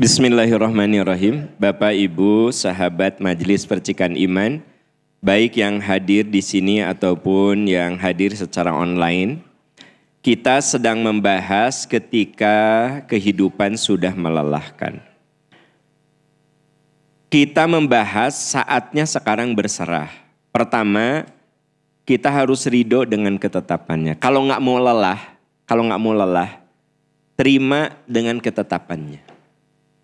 Bismillahirrahmanirrahim. Bapak, Ibu, sahabat Majelis Percikan Iman, baik yang hadir di sini ataupun yang hadir secara online, kita sedang membahas ketika kehidupan sudah melelahkan. Kita membahas saatnya sekarang berserah. Pertama, kita harus ridho dengan ketetapannya. Kalau nggak mau lelah, terima dengan ketetapannya.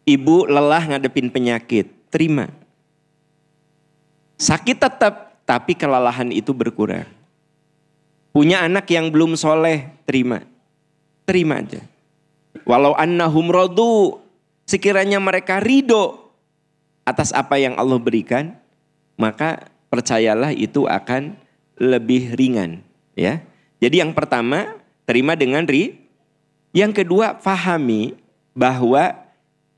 Ibu lelah ngadepin penyakit, terima. Sakit tetap, tapi kelelahan itu berkurang. Punya anak yang belum soleh, terima. Terima aja. Walau annahum radu, sekiranya mereka ridho atas apa yang Allah berikan, maka percayalah itu akan lebih ringan. Ya. Jadi yang pertama, terima dengan Yang kedua, pahami bahwa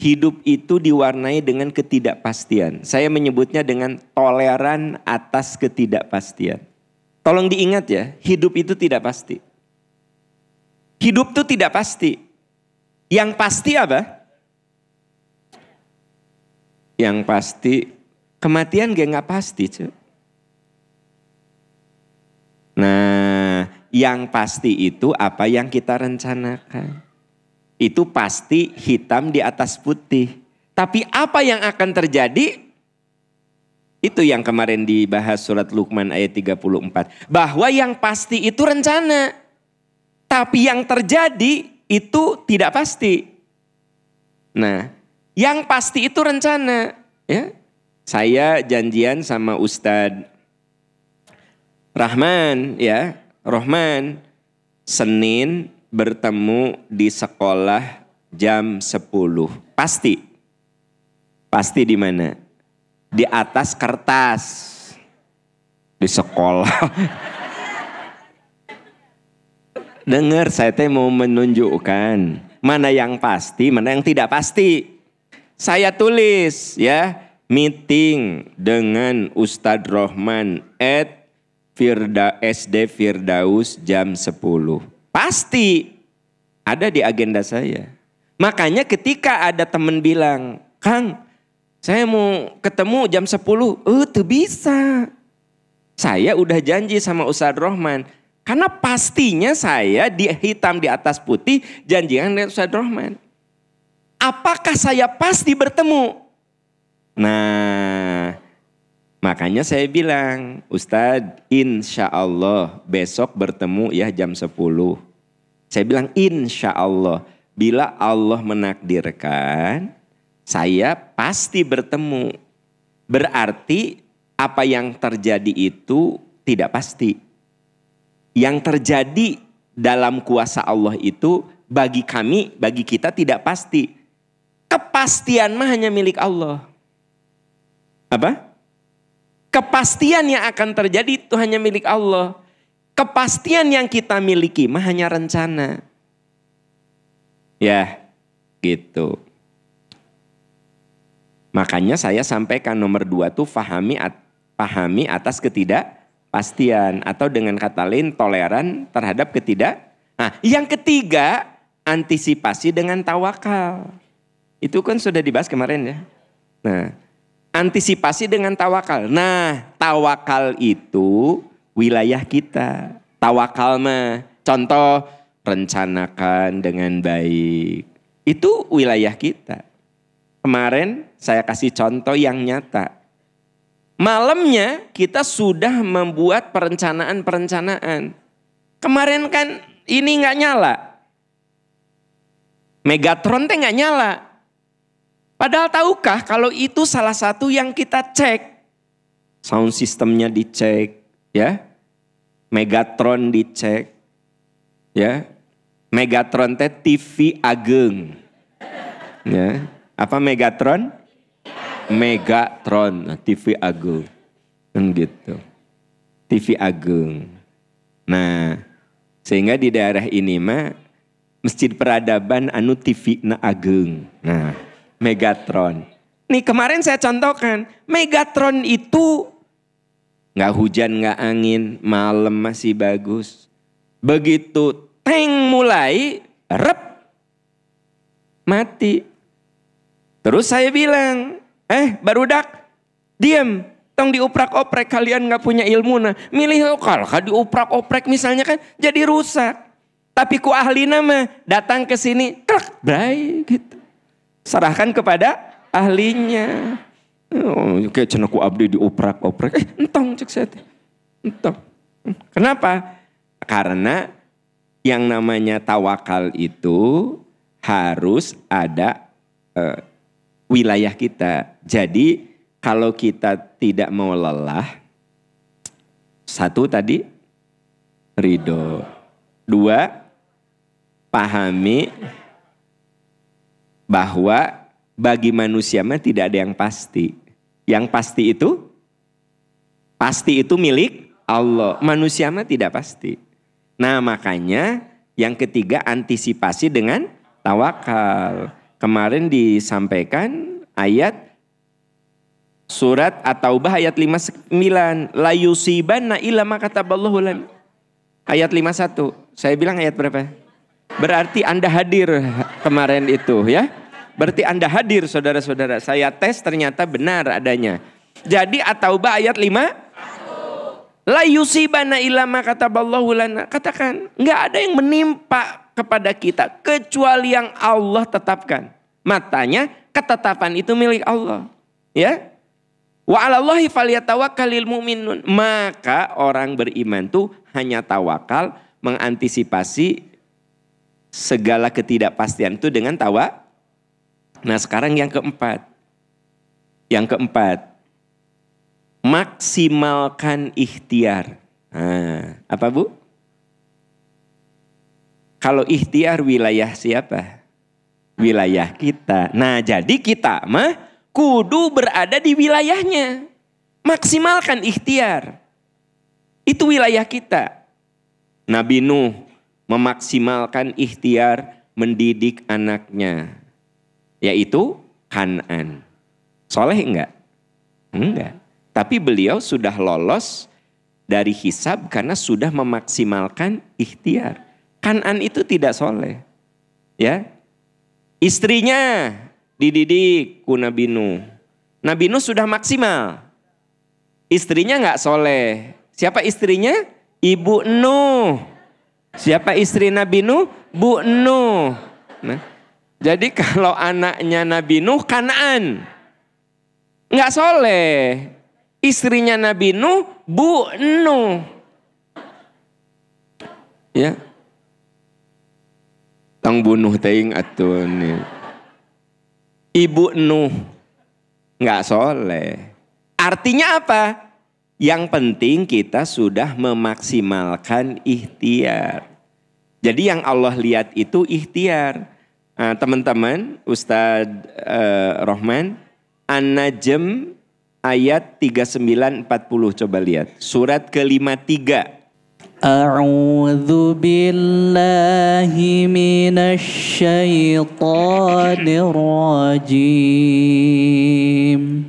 hidup itu diwarnai dengan ketidakpastian. Saya menyebutnya dengan toleran atas ketidakpastian. Tolong diingat ya, hidup itu tidak pasti. Hidup itu tidak pasti. Yang pasti apa? Yang pasti, kematian nggak pasti. Cuy. Nah, yang pasti itu apa yang kita rencanakan. Itu pasti hitam di atas putih. Tapi apa yang akan terjadi? Itu yang kemarin dibahas surat Luqman ayat 34. Bahwa yang pasti itu rencana. Tapi yang terjadi itu tidak pasti. Nah, yang pasti itu rencana. Ya, saya janjian sama Ustadz Rahman, ya, Rohman, Senin bertemu di sekolah jam 10. Pasti. Pasti di mana? Di atas kertas. Di sekolah. Dengar, saya mau menunjukkan mana yang pasti, mana yang tidak pasti. Saya tulis ya, meeting dengan Ustadz Rohman SD Firdaus jam 10. Pasti ada di agenda saya. Makanya ketika ada teman bilang, Kang, saya mau ketemu jam 10. Tuh bisa. Saya udah janji sama Ustadz Rohman. Karena pastinya saya hitam di atas putih janjian dengan Ustadz Rohman. Apakah saya pasti bertemu? Nah, makanya saya bilang, Ustadz, insya Allah besok bertemu ya jam 10. Saya bilang insya Allah, bila Allah menakdirkan, saya pasti bertemu. Berarti apa yang terjadi itu tidak pasti. Yang terjadi dalam kuasa Allah itu bagi kami, bagi kita tidak pasti. Kepastian mah hanya milik Allah. Apa? Kepastian yang akan terjadi itu hanya milik Allah. Kepastian yang kita miliki mah hanya rencana. Ya, gitu. Makanya saya sampaikan nomor 2 tuh pahami atas ketidakpastian. Atau dengan kata lain toleran terhadap Nah, yang ketiga, antisipasi dengan tawakal. Itu kan sudah dibahas kemarin ya. Nah, antisipasi dengan tawakal. Nah, tawakal itu wilayah kita. Tawakal mah, contoh rencanakan dengan baik. Itu wilayah kita. Kemarin saya kasih contoh yang nyata. Malamnya kita sudah membuat perencanaan. Kemarin kan ini nggak nyala. Megatron teh nggak nyala. Padahal tahukah kalau itu salah satu yang kita cek. Sound systemnya dicek. Ya, Megatron dicek, ya, Megatron teh TV ageng, ya, apa Megatron? Megatron, TV ageng, gitu, TV ageng. Nah, sehingga di daerah ini mah Masjid Peradaban anu TV na ageng, nah, Megatron. Nih kemarin saya contohkan, Megatron itu nggak hujan, nggak angin, malam masih bagus. Begitu tank mulai, mati. Terus saya bilang, barudak, diam. Tong diuprak-oprek, kalian nggak punya ilmu. Nah, milih kalau diuprak-oprek misalnya kan jadi rusak. Tapi ku ahli nama datang ke sini, klak, bray, gitu. Serahkan kepada ahlinya. Oh, kayak cenah ku abdi diuprak-oprek. Entong cek saya. Entong. Kenapa? Karena yang namanya tawakal itu harus ada wilayah kita. Jadi kalau kita tidak mau lelah, satu tadi ridho, dua pahami bahwa bagi manusia mah tidak ada yang pasti. Yang pasti itu milik Allah. Manusia mah tidak pasti. Nah makanya yang ketiga antisipasi dengan tawakal. Kemarin disampaikan ayat surat At-Taubah ayat 59. La yusibanna illa ma kataballahu lana. Ayat 51. Saya bilang ayat berapa? Berarti Anda hadir kemarin itu ya. Berarti Anda hadir saudara-saudara. Saya tes ternyata benar adanya. Jadi At-Taubah ayat 5. La yusibanna illa ma kataballahu lana. Katakan, enggak ada yang menimpa kepada kita kecuali yang Allah tetapkan. Matanya ketetapan itu milik Allah. Ya. Wa 'alallahi falyatawakkalul mu'minun. Maka orang beriman tuh hanya tawakal, mengantisipasi segala ketidakpastian itu dengan tawa. Nah, sekarang yang keempat. Yang keempat, maksimalkan ikhtiar. Nah, apa Bu? Kalau ikhtiar wilayah siapa? Wilayah kita. Nah, jadi kita mah kudu berada di wilayahnya. Maksimalkan ikhtiar. Itu wilayah kita. Nabi Nuh memaksimalkan ikhtiar mendidik anaknya. Yaitu Kan'an. Soleh enggak? Enggak. Tapi beliau sudah lolos dari hisab karena sudah memaksimalkan ikhtiar. Kan'an itu tidak soleh. Ya. Istrinya dididik ku Nabi Nuh. Nabi Nuh sudah maksimal. Istrinya nggak soleh. Siapa istrinya? Ibu Nuh. Siapa istri Nabi Nuh? Bu Nuh. Nah, jadi kalau anaknya Nabi Nuh Kan'an, nggak soleh. Istrinya Nabi Nuh Bu Nuh. Ya. Tang bunuh teing atun. Ibu Nuh nggak soleh. Artinya apa? Yang penting kita sudah memaksimalkan ikhtiar. Jadi yang Allah lihat itu ikhtiar. Nah, teman-teman, Ustadz Rohman, An-Najm ayat 39-40 coba lihat. Surat ke-53. A'udzu billahi minasy syaithanir rajim.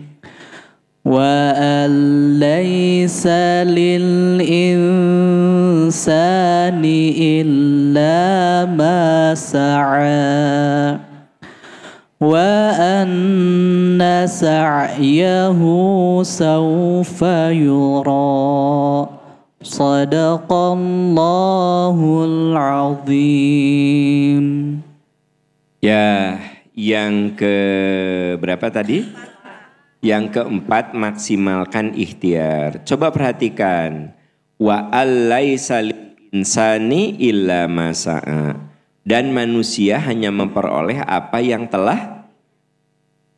Wa alaysa lil insani illa ma sa'a. Wa anna sa'yahu sawfa yura. Sadaqallahul azim. Ya, yang ke berapa tadi? Yang keempat, maksimalkan ikhtiar. Coba perhatikan. Wa alaisa lil insani illa ma sa'a. Dan manusia hanya memperoleh apa yang telah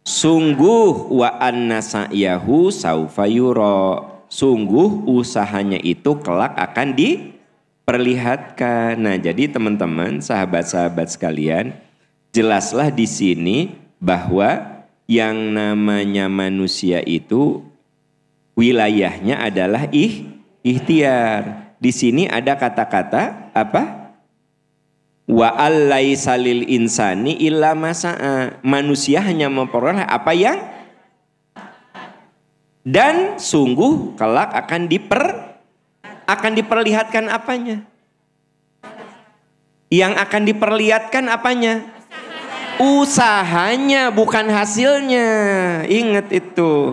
sungguh wa anna sa'yahu saufa yura. Sungguh usahanya itu kelak akan diperlihatkan. Nah, jadi teman-teman, sahabat-sahabat sekalian, jelaslah di sini bahwa yang namanya manusia itu wilayahnya adalah ikhtiar. Di sini ada kata-kata apa? Wa alaisa lil insani illa ma sa'a. Manusia hanya memperoleh apa yang dan sungguh kelak akan diperlihatkan apanya? Yang akan diperlihatkan apanya? Usahanya bukan hasilnya. Ingat itu.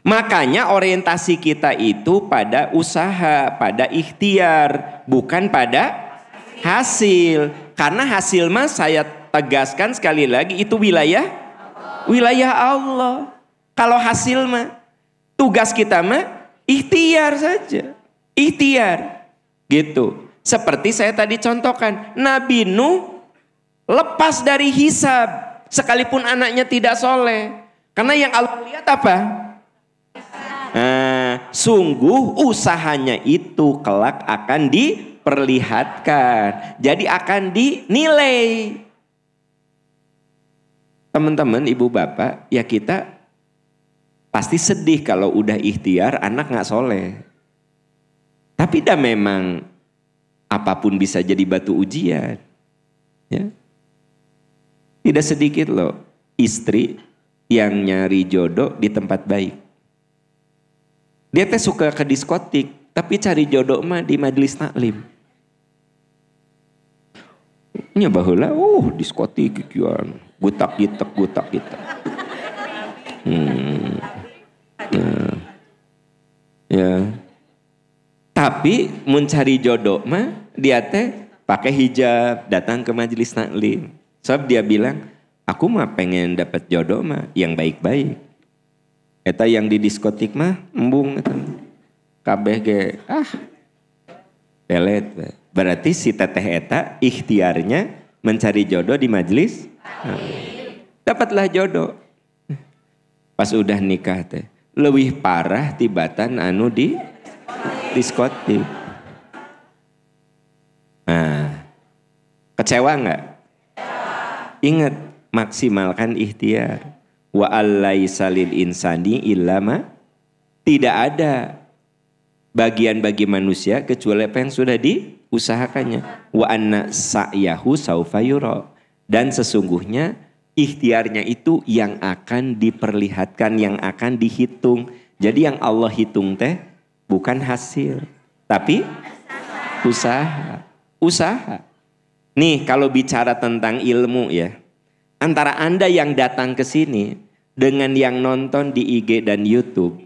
Makanya orientasi kita itu pada usaha, pada ikhtiar, bukan pada hasil. Karena hasil mah saya tegaskan sekali lagi itu wilayah Allah. Kalau hasil mah tugas kita mah ikhtiar saja. Ikhtiar. Gitu. Seperti saya tadi contohkan, Nabi Nuh lepas dari hisab sekalipun anaknya tidak soleh. Karena yang Allah lihat apa? Sungguh usahanya itu kelak akan diperlihatkan. Jadi akan dinilai. Teman-teman, ibu bapak, ya kita pasti sedih kalau udah ikhtiar anak gak soleh. Tapi dah memang apapun bisa jadi batu ujian. Ya. Tidak sedikit loh istri yang nyari jodoh di tempat baik. Dia teh suka ke diskotik, tapi cari jodoh mah di majelis taklim. Nya baheula, diskotik kieuan, gutak-gitek. Ya. Tapi mencari jodoh mah dia teh pakai hijab, datang ke majelis taklim. Sebab dia bilang, aku mah pengen dapat jodoh mah yang baik-baik. Eta yang di diskotik mah embung eta. Kabeh ge pelet. Berarti si teteh eta ikhtiarnya mencari jodoh di majelis. Dapatlah jodoh. Pas udah nikah teh leuwih parah tibatan anu di diskotik. Kecewa enggak? Ingat, maksimalkan ikhtiar. Wa allaisa lil insani illa ma, tidak ada bagian bagi manusia kecuali apa yang sudah diusahakannya. Wa anna sa'yahu saufa yura, dan sesungguhnya ikhtiarnya itu yang akan diperlihatkan, yang akan dihitung. Jadi yang Allah hitung teh bukan hasil, tapi usaha. Nih kalau bicara tentang ilmu ya, antara Anda yang datang ke sini dengan yang nonton di IG dan YouTube,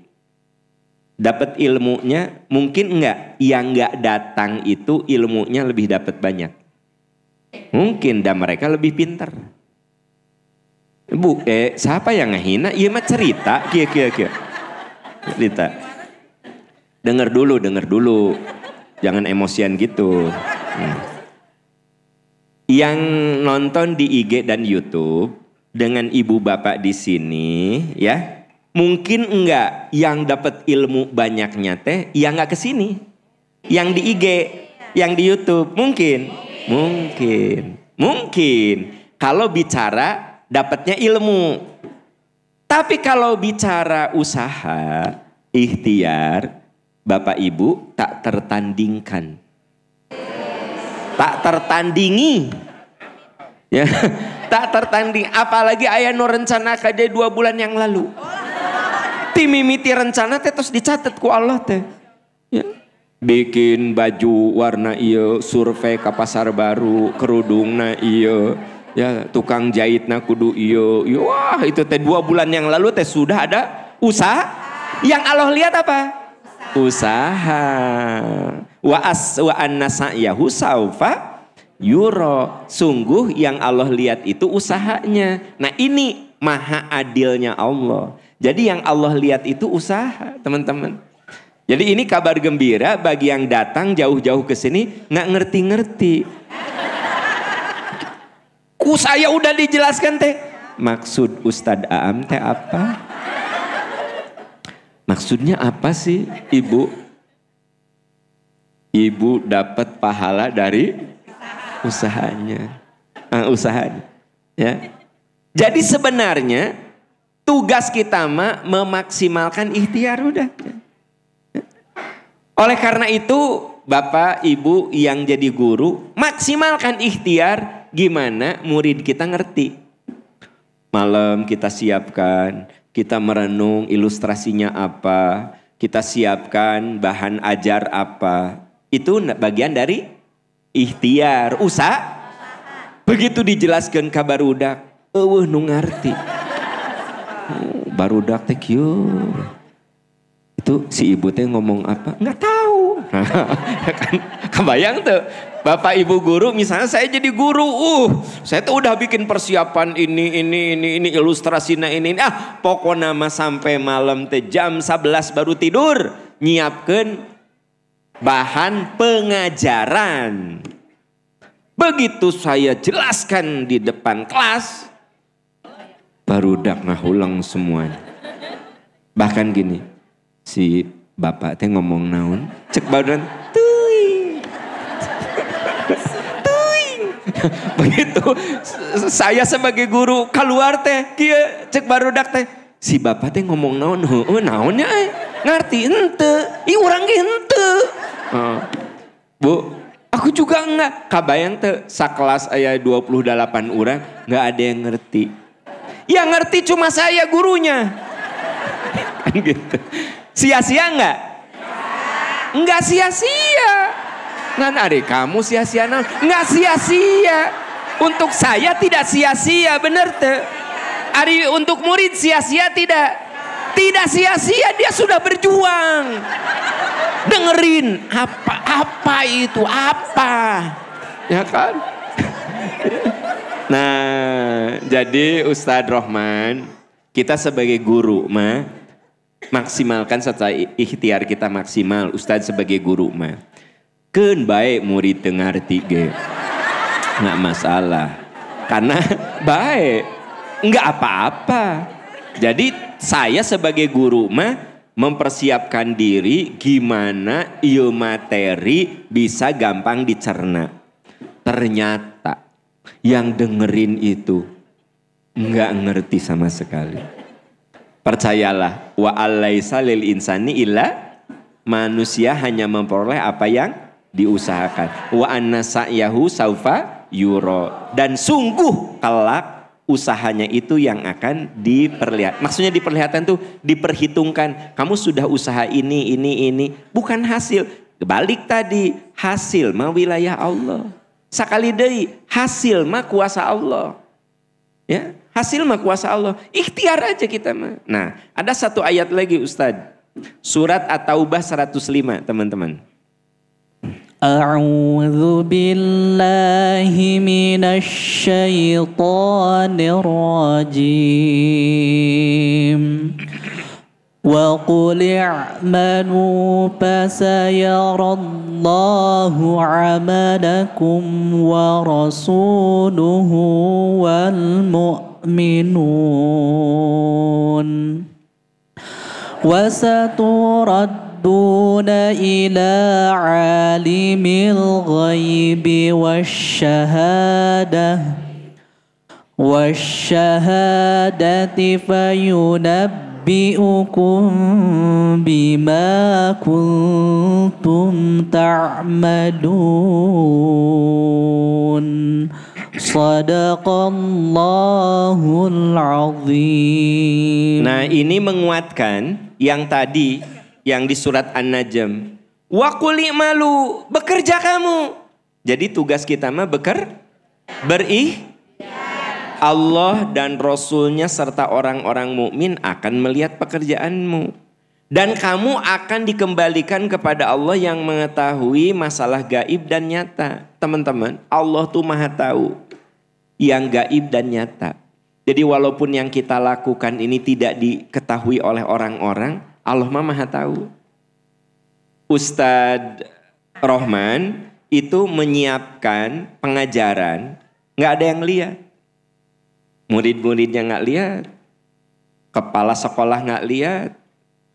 dapat ilmunya mungkin enggak? Yang enggak datang itu ilmunya lebih dapat banyak. Mungkin dan mereka lebih pintar. Siapa yang ngehina? Iya mah cerita, kia. Cerita. Dengar dulu. Jangan emosian gitu. Yang nonton di IG dan YouTube dengan ibu bapak di sini ya, mungkin enggak yang dapat ilmu banyaknya teh yang enggak ke sini. Yang di IG, yang di YouTube mungkin. Kalau bicara dapatnya ilmu. Tapi kalau bicara usaha, ikhtiar, Bapak Ibu tak tertandingkan. Tak tertandingi. Ya, tak tertanding. Apalagi aya nu rencana kade 2 bulan yang lalu. Ti mimiti rencana teh terus dicatat ku Allah teh. Ya. Bikin baju warna ieu, survei ke pasar baru, kerudungna ieu. Ya, tukang jahitna kudu ieu. Wah, itu teh 2 bulan yang lalu teh sudah ada usaha. Yang Allah lihat apa? Usaha. Wa anna sa'yahu saufa yura. Sungguh yang Allah lihat itu usahanya. Nah ini maha adilnya Allah. Jadi yang Allah lihat itu usaha, teman-teman. Jadi ini kabar gembira bagi yang datang jauh-jauh ke sini nggak ngerti-ngerti. Ku saya udah dijelaskan teh. Maksud Ustadz Aam teh apa? Maksudnya apa sih, Ibu? Ibu dapat pahala dari usahanya. Ya. Jadi sebenarnya tugas kita mah memaksimalkan ikhtiar udah. Oleh karena itu Bapak Ibu yang jadi guru, maksimalkan ikhtiar gimana murid kita ngerti. Malam kita siapkan, kita merenung ilustrasinya apa, kita siapkan bahan ajar apa. Itu bagian dari ikhtiar, Begitu dijelaskan ka barudak, eueuh nu ngarti. Barudak teh kieu. Itu si ibu teh ngomong apa? Nggak tahu. Kan kebayang tuh. Bapak ibu guru, misalnya saya jadi guru, saya tuh udah bikin persiapan ini ilustrasinya ini. Pokoknya mah sampai malam teh jam 11 baru tidur, nyiapkan bahan pengajaran. Begitu saya jelaskan di depan kelas, barudak ngahulang semuanya. Bahkan gini, si bapak teh ngomong naon, cek badan, tuing. Begitu saya sebagai guru keluar teh kieu cek barudak teh si bapak teh ngomong naon heueuh naonnya ngarti henteu ih urang ge henteu. Bu, aku juga enggak kabayang teh sakelas aya 28 urang enggak ada yang ngerti. Yang ngerti cuma saya gurunya. Kan gitu. Sia-sia enggak? Enggak sia-sia. Ngan ari kamu sia-sia naon? Enggak sia-sia. Untuk saya tidak sia-sia, bener teh. Ari untuk murid sia-sia tidak? Tidak sia-sia, dia sudah berjuang. Dengerin apa itu apa? Ya kan? Nah, jadi Ustadz Rohman, kita sebagai guru mah maksimalkan secara ikhtiar kita maksimal. Ustadz sebagai guru mah keun baik murid teu ngarti ge. Nggak masalah. Karena baik. Nggak apa-apa. Jadi saya sebagai guru mah mempersiapkan diri gimana ieu materi bisa gampang dicerna. Ternyata yang dengerin itu nggak ngerti sama sekali. Percayalah, wa alaisa lil insani illa, manusia hanya memperoleh apa yang diusahakan. Wa anna sa'yahu saufa yuro, dan sungguh kelak usahanya itu yang akan diperlihat. Maksudnya diperlihatkan tuh diperhitungkan. Kamu sudah usaha ini, bukan hasil. Balik tadi, hasil mah wilayah Allah. Sakali deui, hasil mah kuasa Allah. Ya, hasil mah kuasa Allah. Ikhtiar aja kita mah. Nah, ada satu ayat lagi Ustadz. Surat At-Taubah 105, teman-teman. A'udzu billahi minasy syaithanir rajim. Wa qul i'malu fasayarallahu 'amalakum wa rasuluhu wal mu'minun wa saturadduna ila 'alimil ghaibi wasyahadati fayunabbi'ukum bima kuntum ta'malun. Sadaqallahul azim. Nah, ini menguatkan yang tadi yang di surat An-Najm. Wa qul i'malu, bekerja kamu. Jadi tugas kita mah Allah dan Rasulnya serta orang-orang mukmin akan melihat pekerjaanmu. Dan kamu akan dikembalikan kepada Allah yang mengetahui masalah gaib dan nyata. Teman-teman, Allah tuh maha tahu yang gaib dan nyata. Jadi walaupun yang kita lakukan ini tidak diketahui oleh orang-orang, Allah mah maha tahu. Ustadz Rohman itu menyiapkan pengajaran, nggak ada yang lihat. Murid-muridnya nggak lihat, kepala sekolah nggak lihat,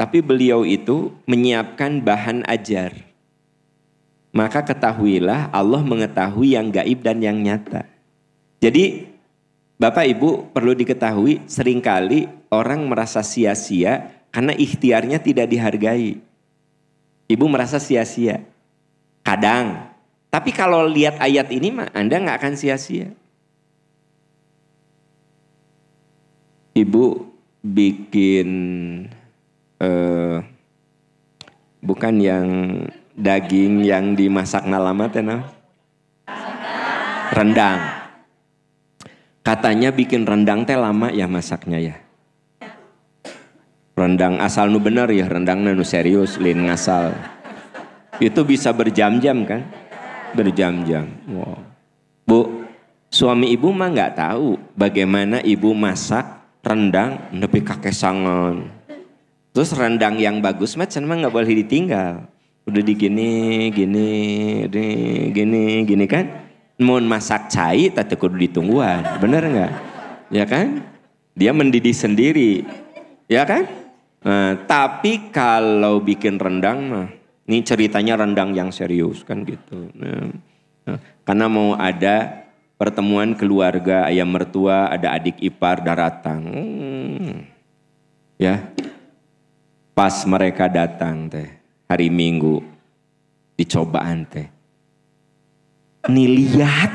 tapi beliau itu menyiapkan bahan ajar. Maka ketahuilah Allah mengetahui yang gaib dan yang nyata. Jadi Bapak Ibu perlu diketahui, seringkali orang merasa sia-sia karena ikhtiarnya tidak dihargai. Ibu merasa sia-sia, kadang. Tapi kalau lihat ayat ini mah Anda nggak akan sia-sia. Ibu bikin bukan yang daging yang dimasak nalamat ya, rendang. Katanya bikin rendang teh lama ya masaknya ya. Rendang asal nu bener ya, rendang nu serius, lain ngasal. Itu bisa berjam-jam kan? Berjam-jam. Wow. Bu, suami ibu mah nggak tahu bagaimana ibu masak rendang nepi kakesangan. Terus rendang yang bagus mah nggak boleh ditinggal. Udah gini kan? Mau masak cai tapi kudu ditungguan, bener nggak? Ya kan? Dia mendidih sendiri, ya kan? Nah, tapi kalau bikin rendang mah, ini ceritanya rendang yang serius kan gitu. Nah, karena mau ada pertemuan keluarga, ayah mertua, ada adik ipar datang. Ya, pas mereka datang teh hari Minggu dicobaan teh. Nih lihat,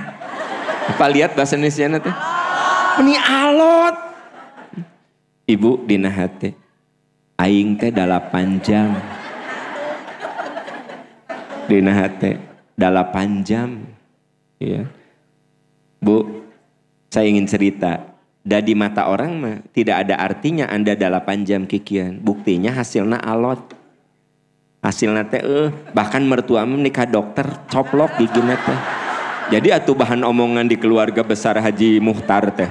apa lihat bahasa Indonesia teh? Ini alot. Ibu dina hati. Aing teh 8 jam. Dina hati 8 jam. Ya. Bu, saya ingin cerita. Di mata orang mah tidak ada artinya Anda 8 jam kikian. Buktinya hasilnya alot. Hasilnya teh bahkan mertua menikah dokter coplok gigina teh. Jadi atuh bahan omongan di keluarga besar Haji Muhtar teh.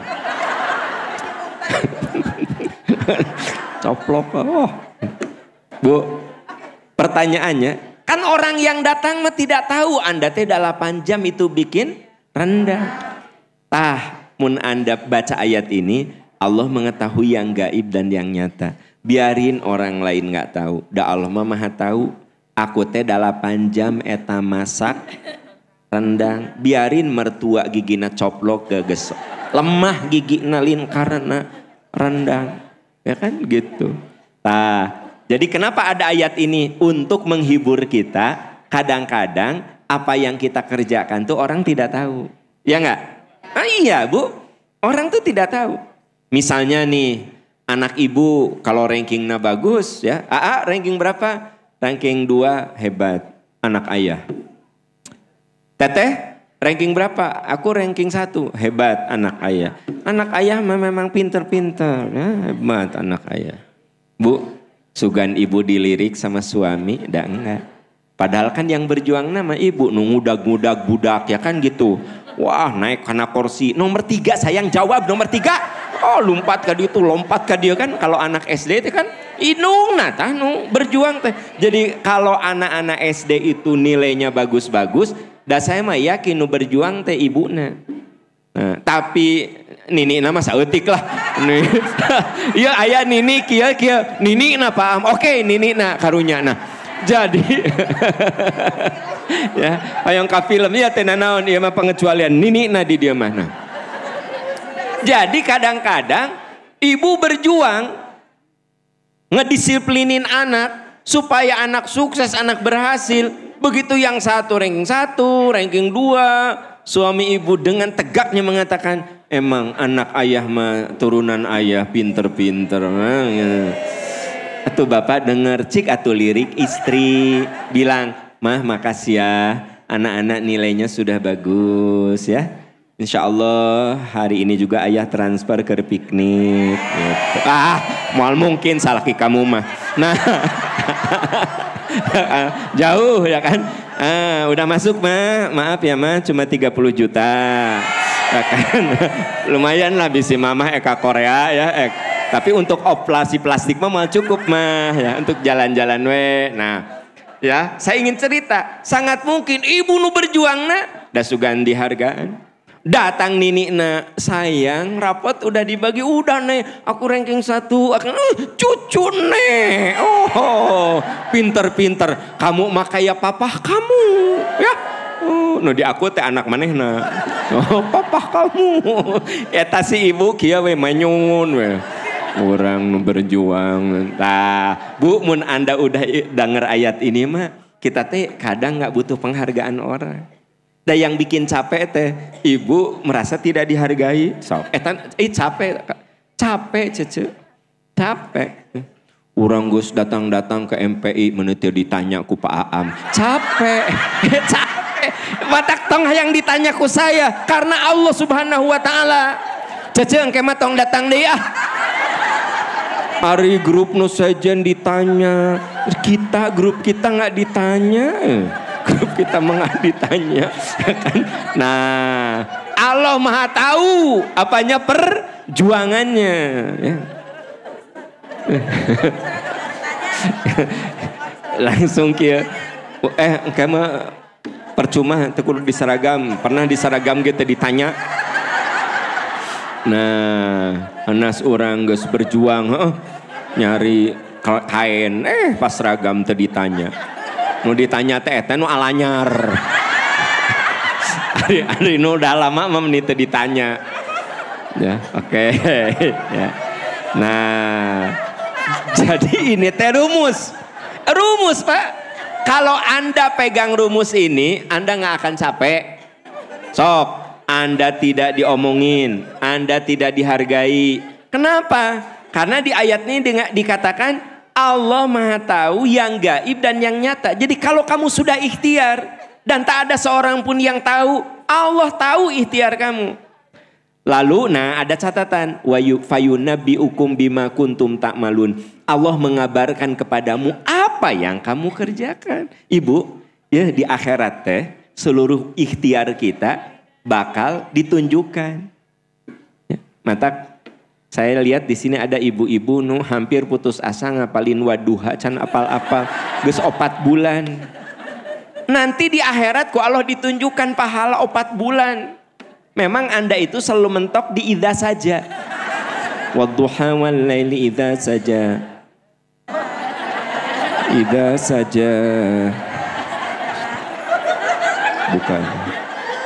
Coplok. Oh. Bu, pertanyaannya, kan orang yang datang mah tidak tahu Anda teh 8 jam itu bikin rendang. Mun Anda baca ayat ini, Allah mengetahui yang gaib dan yang nyata. Biarin orang lain nggak tahu. Da Allah mah maha tahu. Aku teh 8 jam eta masak rendang. Biarin mertua gigina coplok gegesok. Lemah gigi nalin karena rendang. Ya kan gitu. Jadi kenapa ada ayat ini? Untuk menghibur kita. Kadang-kadang apa yang kita kerjakan tuh orang tidak tahu. Ya enggak? Iya Bu. Orang tuh tidak tahu. Misalnya nih. Anak ibu kalau rankingnya bagus ya. Ranking berapa? Ranking 2 hebat. Anak ayah. Teteh ranking berapa? Aku ranking 1 hebat anak ayah. Anak ayah memang pinter-pinter ya, hebat anak ayah. Bu, sugan ibu dilirik sama suami, enggak. Padahal kan yang berjuang nama ibu, ngudag-ngudag budak ya kan gitu. Wah naik karena kursi. Nomor 3 sayang jawab nomor 3. Oh lompat ke dia tuh, lompat ke dia kan. Kalau anak SD itu kan inung natah berjuang teh. Jadi kalau anak-anak SD itu nilainya bagus-bagus, dah saya mah yakin nu berjuang teh ibuna. Nah, tapi nini nama saeutik lah. Iya aya nini kieu nini na paham. Oke nini na karunya nah. Jadi ya hayang ka film ya teh naon ieu mah pengecualian nini na di dieu mah nah. Jadi kadang-kadang ibu berjuang ngedisiplinin anak supaya anak sukses, anak berhasil. Begitu yang satu ranking 1, ranking 2, suami ibu dengan tegaknya mengatakan, emang anak ayah mah turunan ayah pinter-pinter. Atuh bapak denger cik atuh lirik istri bilang, mah makasih ya, anak-anak nilainya sudah bagus ya. Insya Allah hari ini juga ayah transfer ke piknik. Gitu. Mal mungkin salah kamu mah. Nah, jauh ya kan. Udah masuk mah, maaf ya mah cuma 30 juta. Ya kan? Lumayan lah bisi mamah eka Korea ya. Tapi untuk operasi plastik mah cukup mah ya untuk jalan-jalan we. Nah, ya saya ingin cerita, sangat mungkin ibu nu berjuang na da sugan dihargaan. Datang nini na sayang rapot udah dibagi udah nih aku ranking 1 akan cucu nih pinter-pinter kamu mah kayak papa kamu ya no di aku teh anak manehna papa kamu eta si ibu kieu we manyun we orang berjuang. Bu mun Anda udah denger ayat ini mah kita teh kadang nggak butuh penghargaan orang. Dan yang bikin capek teh, ibu merasa tidak dihargai. Capek cece, capek. Orang gus datang ke MPI menetir ditanya ku Pak Aam. Capek. Batak tong yang ditanya ku saya karena Allah Subhanahu wa taala. Cece engke mah tong datang deh ya. Hari grup nu sejen ditanya, grup kita nggak ditanya, grup kita nggak ditanya, kan? Nah, Allah Maha tahu apanya perjuangannya. Ya. Langsung kia, kamu percuma, tekul diseragam, pernah diseragam gitu ditanya. Nah, anas orang geus berjuang, nyari kain, pas seragam teh ditanya. Nu ditanya teh eta nu alanyar. Ari nu udah lama mah menit teh ditanya. Ya, oke. Ya. Nah, jadi ini teh rumus. Rumus, Pak. Kalau Anda pegang rumus ini, Anda nggak akan capek. Sok. Anda tidak diomongin, Anda tidak dihargai. Kenapa? Karena di ayat ini dikatakan Allah Maha tahu yang gaib dan yang nyata. Jadi kalau kamu sudah ikhtiar dan tak ada seorang pun yang tahu, Allah tahu ikhtiar kamu. Lalu, nah ada catatan, wa fayunabbiukum bima kuntum ta'malun. Allah mengabarkan kepadamu apa yang kamu kerjakan. Ibu, ya di akhirat teh seluruh ikhtiar kita bakal ditunjukkan. Ya, mata saya lihat di sini ada ibu-ibu nu hampir putus asa ngapalin waduha can apal-apal geus 4 bulan. Nanti di akhirat ku Allah ditunjukkan pahala 4 bulan. Memang Anda itu selalu mentok di idza saja. Wadduha wal laili idza saja. Idza saja. Bukan.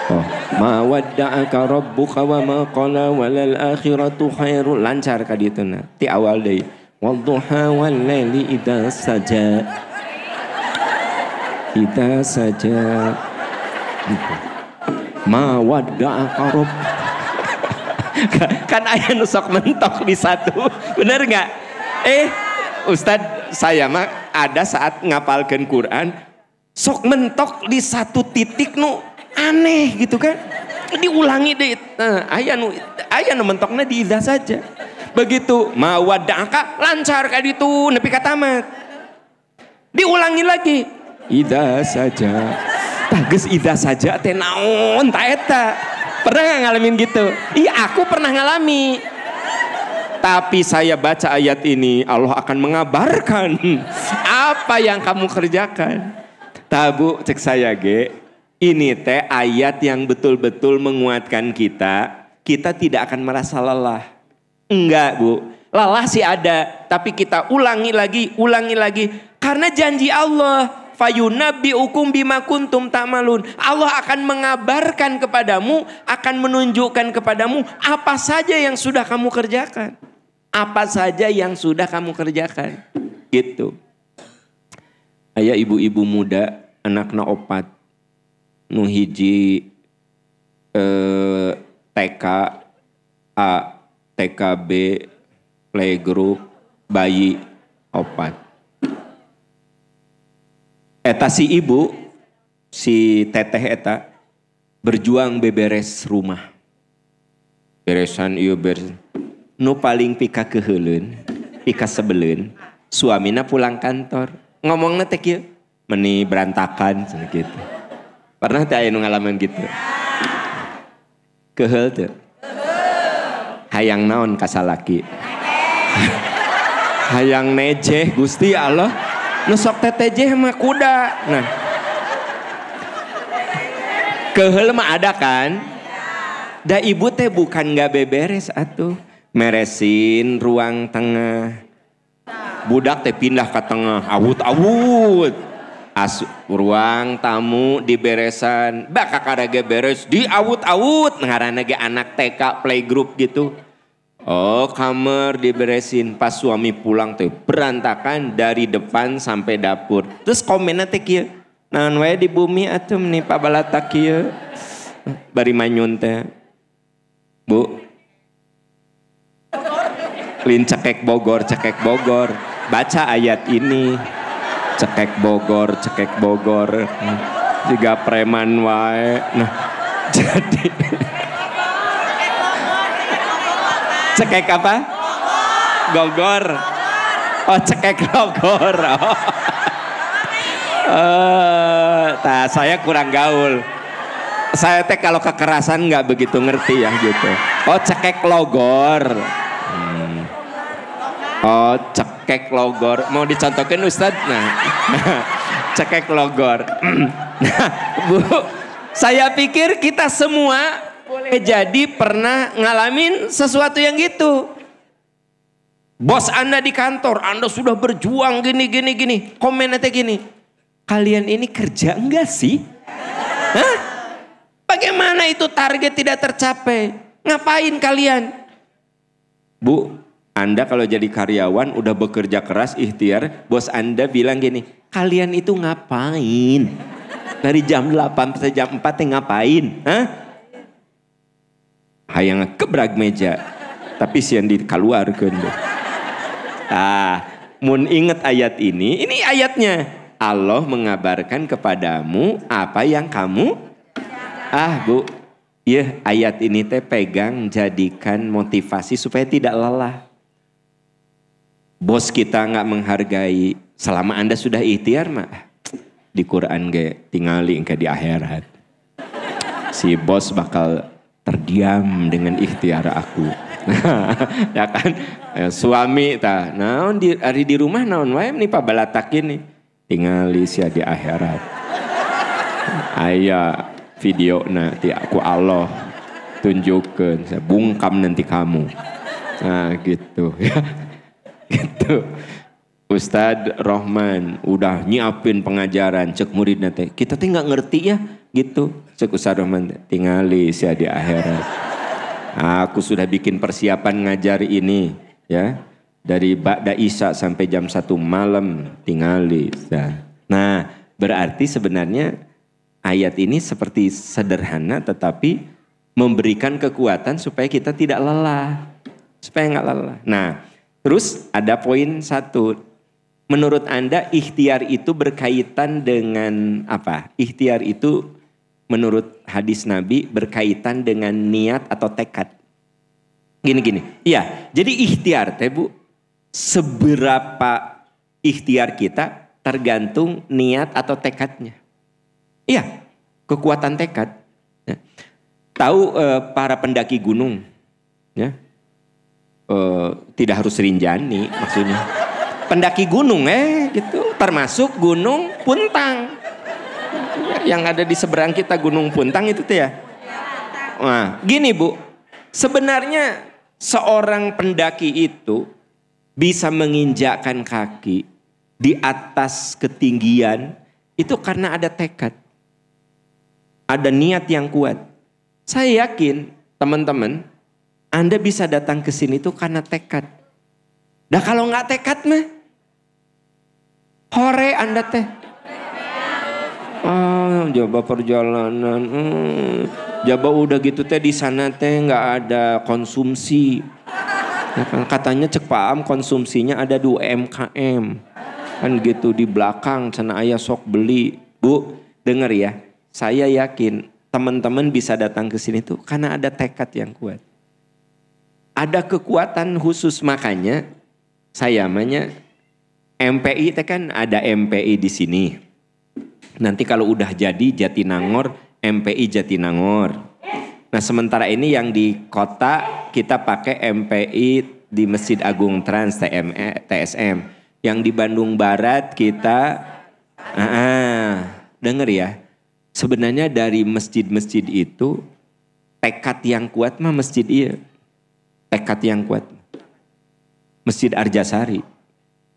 Oh, ma wadda'aka rabbuka wa ma qala walal akhiratu khairul, lancar ka ditu na. Ti awal deui. Wadduha wal laili idza saja. Idza saja. Ma wadda'aka rabb. Kan aya nu sok mentok di satu. Bener enggak? Ustad saya mah ada saat ngapalkeun Quran sok mentok di satu titik nu aneh gitu kan, diulangi deh. Aya nu mentokna di idza saja. Begitu mawada'aka lancar ka ditu nepi ka tamat. Diulangi lagi idza saja. Tah geus idza saja teh naon ta eta? Pernah enggak ngalamin gitu? Iya, aku pernah ngalami. Tapi saya baca ayat ini, Allah akan mengabarkan apa yang kamu kerjakan. Tabu cek saya ge, ini teh ayat yang betul-betul menguatkan kita. Kita tidak akan merasa lelah. Enggak, Bu. Lelah sih ada, tapi kita ulangi lagi. Karena janji Allah, fayunabbiukum bima kuntum ta'malun. Allah akan mengabarkan kepadamu, akan menunjukkan kepadamu apa saja yang sudah kamu kerjakan. Apa saja yang sudah kamu kerjakan. Gitu. Aya ibu-ibu muda, anakna 4. Nu hiji TK A, TK B, playgroup, bayi 4. Eta si ibu, si teteh eta berjuang beberes rumah. Beresan ieu beres. Nu paling pika keheuleun, pika sebeleun, suamina pulang kantor. Ngomongna teh kieu, meni berantakan gitu. Pernah teh aya nu ngalaman gitu? Keheul teu? Hayang naon ka salaki? Hayang nejeh Gusti Allah. Nu sok tetejeh mah kuda. Nah. Keheul mah ada kan? Da ibu teh bukan enggak beberes atuh. Meresin ruang tengah. Budak teh pindah ke tengah, awut-awut. Ruang tamu diberesan, baka karage beres diawut-awut. Ngaranna ge anak TK playgroup gitu. Oh, kamar diberesin, pas suami pulang teh berantakan dari depan sampai dapur. Terus komennya teh kieu, naon wae di bumi atuh meni pabalata kieu. Bari manyun teh. Bu, lin cekek Bogor. Baca ayat ini. Cekek Bogor. Juga preman wae. Nah, jadi Cekek apa? Gogor. Oh, cekek logor. Oh. Saya kurang gaul. Saya teh kalau kekerasan nggak begitu ngerti ya gitu. Oh, cekek logor. Oh, cekek logor. Mau dicontohin Ustadz? Nah, cekek logor. Nah, Bu, saya pikir kita semua boleh jadi pernah ngalamin sesuatu yang gitu. Bos Anda di kantor, Anda sudah berjuang gini. Komen aja gini. Kalian ini kerja enggak sih? Hah? Bagaimana itu target tidak tercapai? Ngapain kalian? Bu, Anda kalau jadi karyawan udah bekerja keras ikhtiar, bos Anda bilang gini, kalian itu ngapain? Dari jam 8 sampai jam 4 ngapain? Hah? Hayang kebrag meja, tapi sian dikeluarkan. Mun inget ayat ini ayatnya. Allah mengabarkan kepadamu apa yang kamu Bu, iya ayat ini teh pegang jadikan motivasi supaya tidak lelah. Bos kita nggak menghargai, selama Anda sudah ikhtiar mah di Quran ge tingali engke di akhirat. Si bos bakal terdiam dengan ikhtiar aku. Ya kan, suami tah naon di rumah naon wae nih pabalatakin nih. Tingali sia di akhirat. Aya video nanti aku Allah tunjukkan, saya bungkam nanti kamu. Nah gitu ya. Gitu. Ustadz Rohman udah nyiapin pengajaran cek murid nanti. Kita tuh nggak ngerti ya gitu. Cek Ustadz Rohman tingali sia di akhirat. Aku sudah bikin persiapan ngajar ini ya. Dari Ba'da Isya sampai jam 1 malam tingali. Nah berarti sebenarnya ayat ini seperti sederhana tetapi memberikan kekuatan supaya kita tidak lelah. Supaya nggak lelah. Nah terus ada poin 1. Menurut Anda ikhtiar itu berkaitan dengan apa? Ikhtiar itu menurut hadis Nabi berkaitan dengan niat atau tekad. Gini. Iya, jadi ikhtiar teh Bu, seberapa ikhtiar kita tergantung niat atau tekadnya. Iya, kekuatan tekad. Ya. Tahu para pendaki gunung, ya, tidak harus Rinjani maksudnya. Pendaki gunung gitu, termasuk Gunung Puntang. Yang ada di seberang kita Gunung Puntang itu tuh ya. Nah, gini Bu, sebenarnya seorang pendaki itu bisa menginjakkan kaki di atas ketinggian itu karena ada tekad. Ada niat yang kuat. Saya yakin teman-teman, Anda bisa datang ke sini itu karena tekad. Nah kalau nggak tekad mah, hore Anda teh. Coba perjalanan, coba udah gitu teh di sana teh nggak ada konsumsi. Ya kan, katanya cek Pak Am konsumsinya ada 2 MKM. Kan gitu di belakang sana ayah sok beli. Bu, denger ya. Saya yakin teman-teman bisa datang ke sini tuh karena ada tekad yang kuat. Ada kekuatan khusus, makanya saya namanya MPI teh kan ada MPI di sini. Nanti kalau udah jadi Jatinangor, MPI Jatinangor. Nah sementara ini yang di kota kita pakai MPI di Masjid Agung Trans TSM. Yang di Bandung Barat kita, denger ya. Sebenarnya dari masjid-masjid itu tekad yang kuat mah masjid iya. Tekad yang kuat. Masjid Arjasari.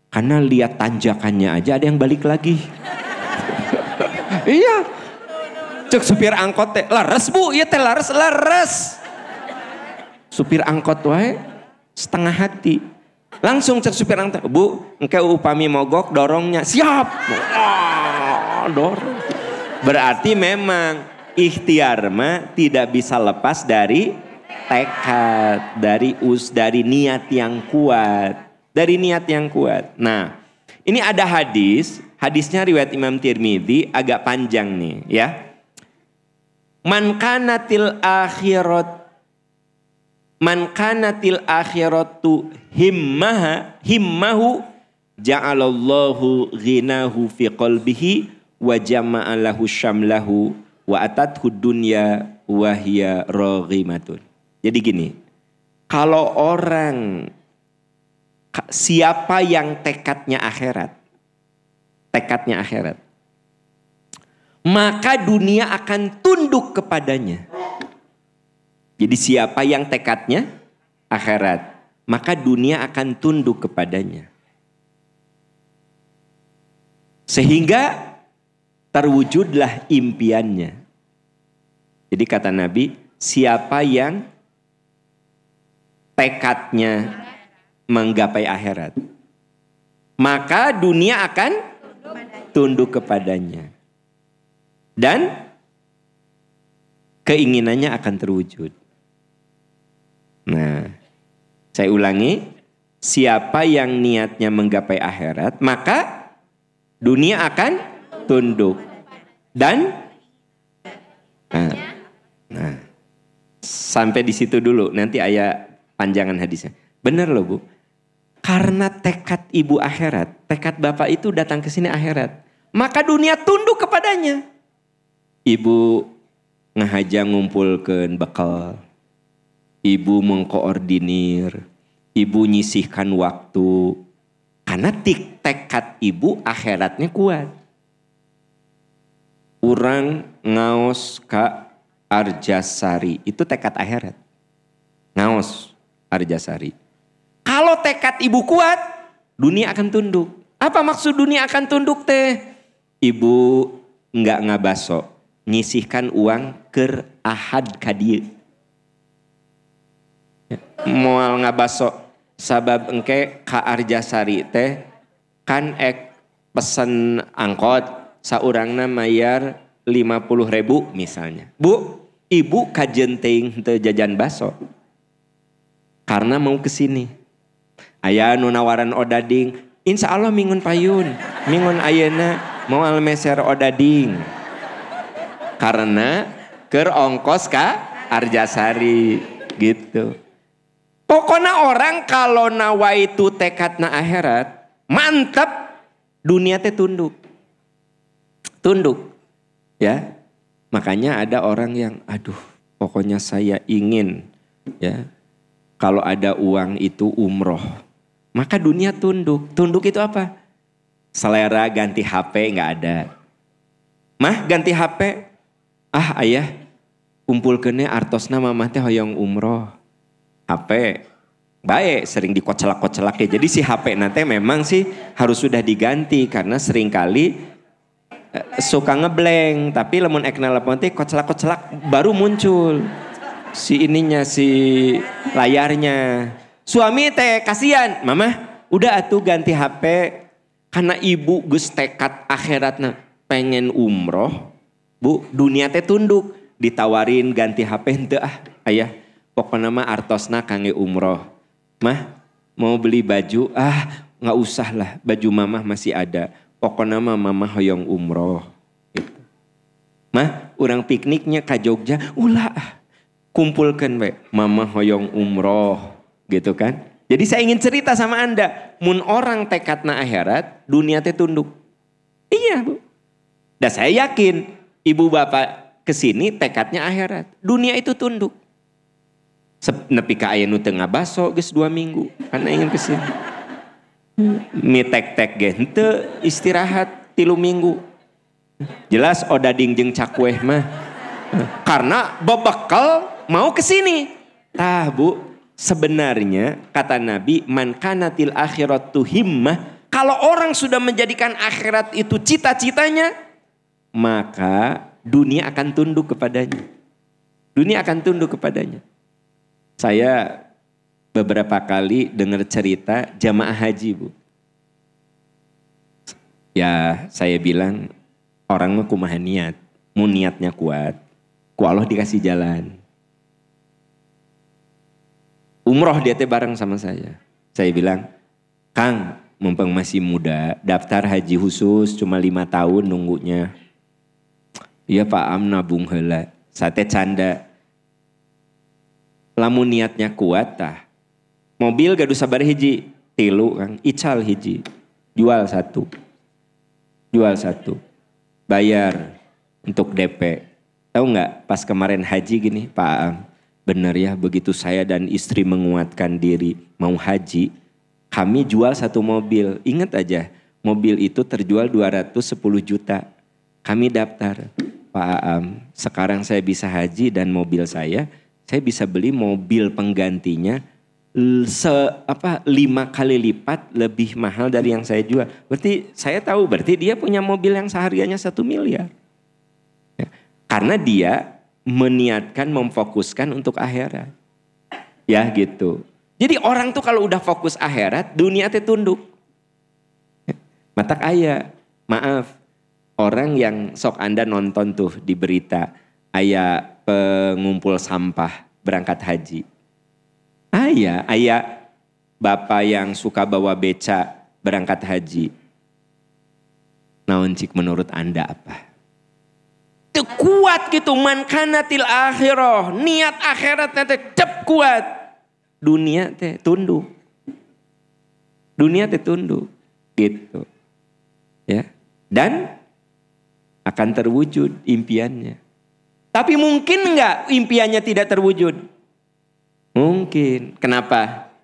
Karena lihat tanjakannya aja ada yang balik lagi. Iya. Cek supir angkot teh, laras Bu, iya teh laras. Supir angkot wae setengah hati. Langsung cek supir angkot, Bu, engke upami mogok dorongnya, siap. Dorong. Berarti memang ikhtiar mah tidak bisa lepas dari tekad, dari niat yang kuat. Dari niat yang kuat. Nah, ini ada hadisnya riwayat Imam Tirmidzi agak panjang nih ya. Man kanatil akhirat Man kanatil akhiratu himmahu ja'alallahu ghinahu fi qalbihi wa jama'alahu syamlahu wa atathu dunya wa hiya raghimatun. Jadi gini, kalau orang, siapa yang tekadnya akhirat, maka dunia akan tunduk kepadanya. Jadi siapa yang tekadnya akhirat, maka dunia akan tunduk kepadanya. Sehingga terwujudlah impiannya. Jadi kata Nabi, siapa yang tekadnya menggapai akhirat, maka dunia akan tunduk kepadanya. Dan keinginannya akan terwujud. Nah, saya ulangi, siapa yang niatnya menggapai akhirat, maka dunia akan tunduk. Dan sampai di situ dulu, nanti ayat panjangan hadisnya. Benar loh Bu, karena tekad ibu akhirat, tekad bapak itu datang ke sini akhirat, maka dunia tunduk kepadanya. Ibu ngahaja ngumpulkeun bekal, ibu mengkoordinir, ibu nyisihkan waktu, karena tekad ibu akhiratnya kuat. Urang ngaos ka Arjasari, itu tekad akhirat. Ngaos Arjasari. Kalau tekad ibu kuat, dunia akan tunduk. Apa maksud dunia akan tunduk teh? Ibu enggak ngabaso, nyisihkan uang ke ahad kadieu. Moal ngabaso sabab engke ka Arjasari teh kan ek pesen angkot saurangna mayar 50.000 misalnya. Bu, ibu kajen teuing teu jajan baso. Karena mau ke sini. Aya nu nawaran odading, insya Allah mingun payun, mingun ayeuna moal meser odading. Karena keur ongkos ka Arjasari gitu. Pokoknya orang kalau nawaitu tekadna akhirat, mantap, dunia teh tunduk. Tunduk. Ya. Makanya ada orang yang aduh, pokoknya saya ingin ya kalau ada uang itu umroh. Maka dunia tunduk. Tunduk itu apa? Selera ganti HP nggak ada. Mah ganti HP. Ah ayah kumpulkeunnya artosna mamah teh hoyong umroh. HP baik sering dikocelak-kocelak ya. Jadi si HP nanti memang sih harus sudah diganti karena seringkali suka ngeblank. Tapi lamun ek nelpon teh kocelak-kocelak baru muncul si ininya, si layarnya. Suami teh kasihan, mamah udah atuh ganti HP karena ibu geus tekad akhiratna pengen umroh. Bu, dunia teh tunduk, ditawarin ganti HP henteu ah ayah. Pokoknya mah artosna kangge umroh. Mah mau beli baju, ah nggak usah lah, baju mamah masih ada. Pokoknya mah mamah hoyong umroh. Gitu. Mah orang pikniknya ke Jogja, ulah kumpulkan we, mamah hoyong umroh. Gitu kan. Jadi saya ingin cerita sama Anda, mun orang tekadna akhirat, dunia teh tunduk. Iya Bu. Dan saya yakin ibu bapak kesini tekadnya akhirat, dunia itu tunduk. Nepi ka aya nu teu ngabaso geus 2 minggu karena ingin kesini. Mi tek-tek ge henteu istirahat 3 minggu. Jelas odading jeung cakweh mah. Karena bebekal mau kesini. Tah Bu, sebenarnya kata Nabi man kanatil akhiratu himmah, kalau orang sudah menjadikan akhirat itu cita-citanya, maka dunia akan tunduk kepadanya. Dunia akan tunduk kepadanya. Saya beberapa kali dengar cerita jamaah haji Bu. Ya saya bilang orang mah kumaha niat. Mau niatnya kuat, ku Allah dikasih jalan. Umroh dia teh bareng sama saya. Saya bilang, Kang mumpung masih muda, daftar haji khusus cuma 5 tahun nunggunya. Iya Pak Am nabung heula. Sate canda. Lamun niatnya kuat tah. Mobil gaduh sabar hiji, 3 Kang, ical hiji. Jual 1. Bayar untuk DP. Tahu nggak pas kemarin haji gini, Pak Aam, benar ya, begitu saya dan istri menguatkan diri mau haji, kami jual 1 mobil. Ingat aja, mobil itu terjual 210 juta. Kami daftar, Pak Aam, sekarang saya bisa haji dan mobil saya bisa beli mobil penggantinya 5 kali lipat lebih mahal dari yang saya jual. Berarti saya tahu, berarti dia punya mobil yang seharganya 1 miliar. Ya, karena dia meniatkan, memfokuskan untuk akhirat. Ya gitu. Jadi orang tuh kalau udah fokus akhirat, dunia teh tunduk. Matak aya, maaf, orang yang sok Anda nonton tuh di berita, aya pengumpul sampah berangkat haji. Aya bapak yang suka bawa beca berangkat haji. Naon cik menurut Anda apa? Itu kuat gitu, man kanatil akhirah, niat akhirat teh cep kuat. Dunia teh tunduk. Gitu. Ya. Dan akan terwujud impiannya. Tapi mungkin enggak impiannya tidak terwujud? Mungkin. Kenapa?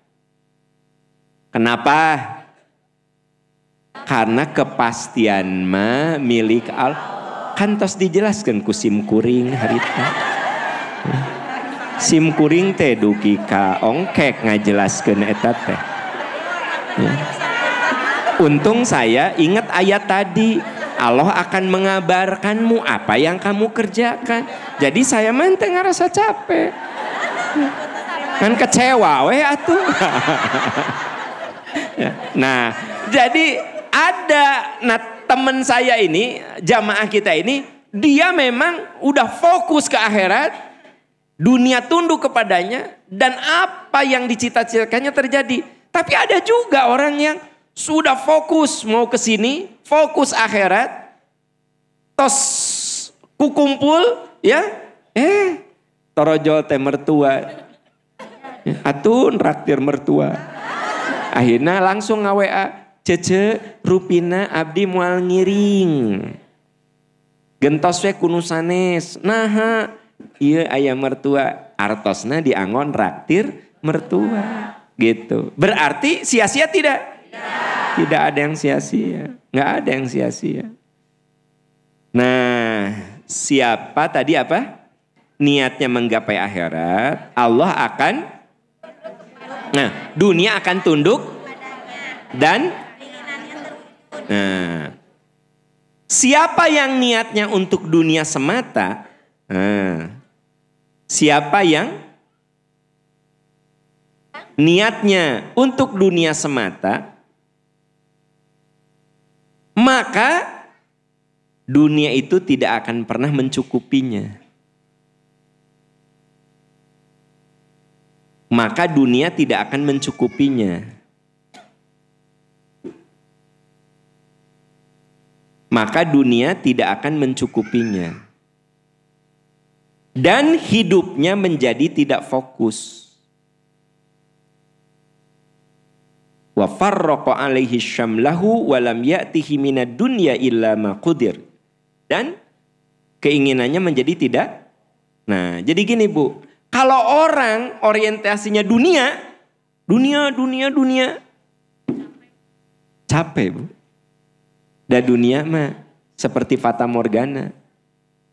Karena kepastian mah milik Allah. Kan tos dijelaskan ku sim kuring harita. Sim kuring teh dugi ka ongkek ngajelaskeun eta teh. Ya. Untung saya ingat ayat tadi. Allah akan mengabarkanmu apa yang kamu kerjakan. Jadi saya mah teu ngarasa capek. Kan kecewa we atuh. Nah, jadi ada teman saya ini, jamaah kita ini, dia memang udah fokus ke akhirat, dunia tunduk kepadanya, dan apa yang dicita-citakannya terjadi. Tapi ada juga orang yang sudah fokus mau ke sini, fokus akhirat, tos kukumpul, ya, torojol teh mertua, atun raktir mertua, akhirnya langsung nga-WA. Cece rupina abdi moal ngiring. Gentos we kuno sanes. Nah, ieu aya mertua, artosna diangon raktir mertua. Gitu. Berarti sia-sia tidak? Tidak ada yang sia-sia. Enggak ada yang sia-sia. Nah, siapa tadi apa? Niatnya menggapai akhirat, Allah akan dunia akan tunduk dan siapa yang niatnya untuk dunia semata, siapa yang niatnya untuk dunia semata, maka dunia itu tidak akan pernah mencukupinya. Maka dunia tidak akan mencukupinya. Maka dunia tidak akan mencukupinya. Dan hidupnya menjadi tidak fokus. Wa farraqa alaihi syamlahu wa lam ya'tihi minad dunya illa ma qudir. Dan keinginannya menjadi tidak. Nah, jadi gini Bu, kalau orang orientasinya dunia, capek Bu. Dan dunia mah seperti fata morgana.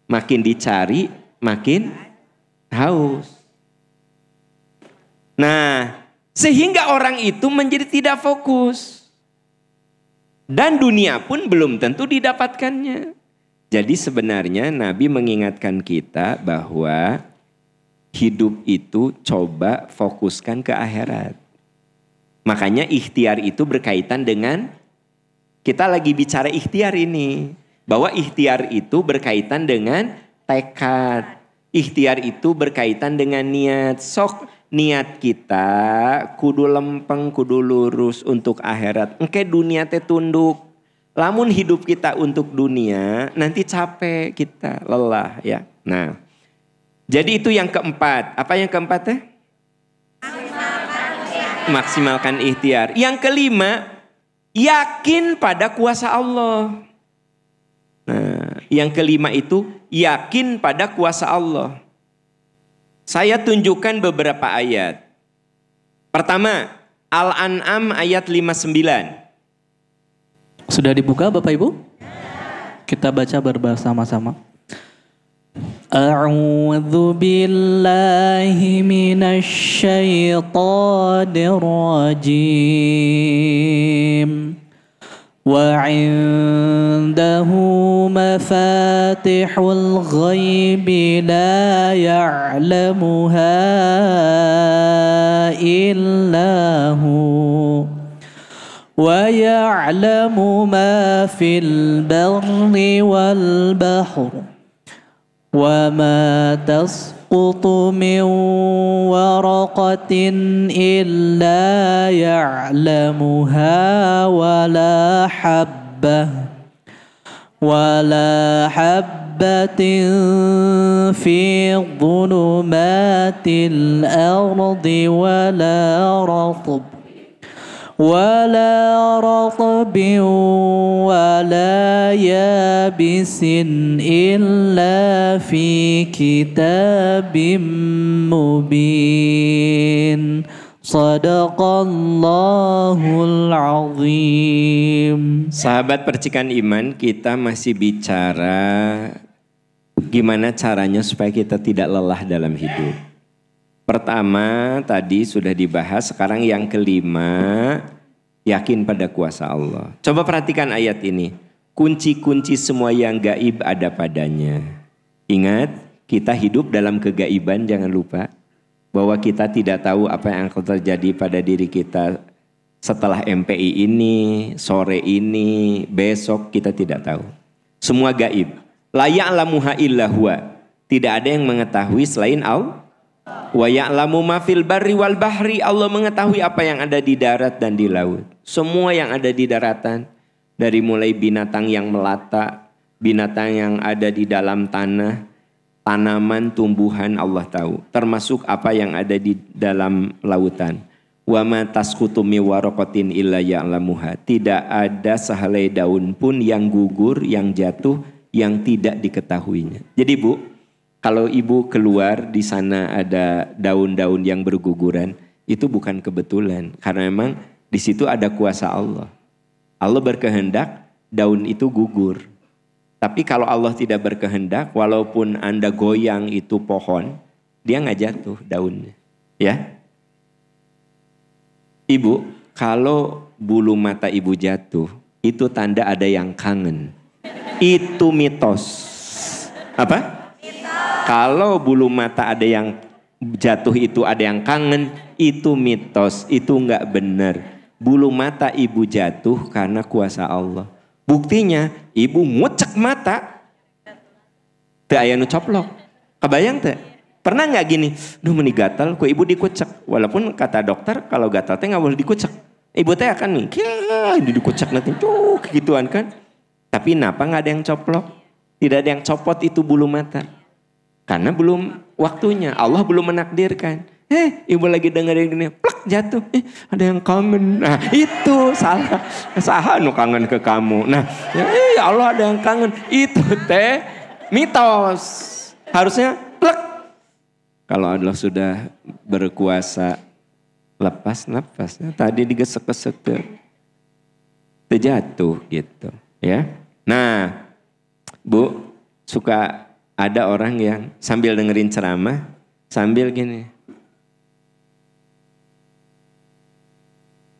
Makin dicari, makin haus. Nah, sehingga orang itu menjadi tidak fokus. Dan dunia pun belum tentu didapatkannya. Jadi sebenarnya Nabi mengingatkan kita bahwa hidup itu coba fokuskan ke akhirat. Makanya ikhtiar itu berkaitan dengan, kita lagi bicara ikhtiar ini. Bahwa ikhtiar itu berkaitan dengan tekad. Ikhtiar itu berkaitan dengan niat. Sok niat kita kudu lempeng, kudu lurus untuk akhirat. Engke dunia teh tunduk. Lamun hidup kita untuk dunia, nanti capek kita, lelah ya. Nah, jadi itu yang keempat. Apa yang keempat teh? Maksimalkan ikhtiar. Yang kelima, yakin pada kuasa Allah. Nah, yang kelima itu yakin pada kuasa Allah. Saya tunjukkan beberapa ayat. Pertama, Al-An'am ayat 59. Sudah dibuka Bapak Ibu? Kita baca bersama-sama. A'udzu billahi minasy syaithanir rajim. Wa 'indahu mafatihul ghaibi la ya'lamuha illa hu. Wa ya'lamu ma fil barri wal bahri. وما تسقط من ورقة إلا يعلمها ولا حبة في ظلمات الأرض ولا رطب ولا يابس إلا في كتاب مبين صدق Allahul Azim. Sahabat percikan iman, kita masih bicara gimana caranya supaya kita tidak lelah dalam hidup. Pertama tadi sudah dibahas, sekarang yang kelima yakin pada kuasa Allah. Coba perhatikan ayat ini. Kunci-kunci semua yang gaib ada padanya. Ingat, kita hidup dalam kegaiban, jangan lupa. Bahwa kita tidak tahu apa yang akan terjadi pada diri kita setelah MPI ini, sore ini, besok kita tidak tahu. Semua gaib. La ya'lamuha illa huwa. Tidak ada yang mengetahui selain Allah. Wa ya'lamu ma fil barri wal bahri. Allah mengetahui apa yang ada di darat dan di laut. Semua yang ada di daratan, dari mulai binatang yang melata, binatang yang ada di dalam tanah, tanaman, tumbuhan, Allah tahu. Termasuk apa yang ada di dalam lautan. Wa ma tasqutu min waraqatin illa ya'lamuha. Tidak ada sehelai daun pun yang gugur, yang jatuh, yang tidak diketahuinya. Jadi Bu, kalau ibu keluar di sana ada daun-daun yang berguguran, itu bukan kebetulan. Karena memang di situ ada kuasa Allah. Allah berkehendak daun itu gugur. Tapi kalau Allah tidak berkehendak, walaupun Anda goyang itu pohon, dia nggak jatuh daunnya. Ya, Ibu, kalau bulu mata ibu jatuh, itu tanda ada yang kangen. Itu mitos. Apa? Kalau bulu mata ada yang jatuh itu ada yang kangen, itu mitos, itu enggak benar. Bulu mata ibu jatuh karena kuasa Allah. Buktinya ibu ngucek mata, teu aya nu coplok. Kebayang teh? Pernah nggak gini? Duh meni gatal, ku ibu dikucek. Walaupun kata dokter kalau gatal teh nggak boleh dikucek. Ibu teh akan nih, dikucek nanti, gituan kan? Tapi kenapa nggak ada yang coplok? Tidak ada yang copot itu bulu mata. Karena belum waktunya, Allah belum menakdirkan. Ibu lagi dengerin gini, plak jatuh. Ada yang kangen. Nah itu salah. Saha nu kangen ke kamu. Nah Allah ada yang kangen. Itu teh mitos. Harusnya plak. Kalau Allah sudah berkuasa, lepas nafasnya. Tadi digesek-gesek tuh. Terjatuh gitu. Ya. Nah Bu, suka ada orang yang sambil dengerin ceramah, sambil gini.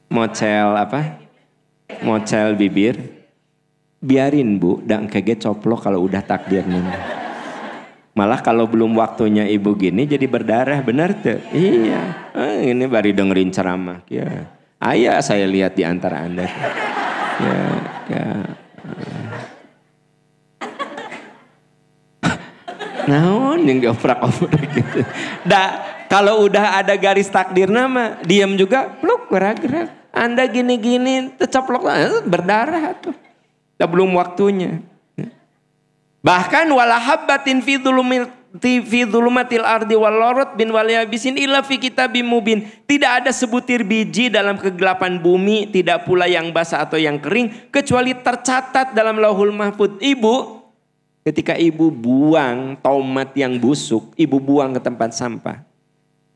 Mocel apa? Mocel bibir. Biarin Bu, dan kaget coplok kalau udah takdirnya. Malah kalau belum waktunya ibu gini jadi berdarah, benar tuh? Iya. Ini baru dengerin ceramah. Ya. Ayah saya lihat di antara Anda. Ya. Naon yang dioprak-oprak gitu. Kalau udah ada garis takdir nama, diam juga, pluk gerak-gerak. Anda gini-gini, tercoplok, berdarah tuh. Belum waktunya. Bahkan wala habbatin fi fi dhulumatil ardi wal larad bin wal yabisin illa fi kitabim mubin. Tidak ada sebutir biji dalam kegelapan bumi, tidak pula yang basah atau yang kering kecuali tercatat dalam Lauhul Mahfuz. Ibu, ketika ibu buang tomat yang busuk, ibu buang ke tempat sampah.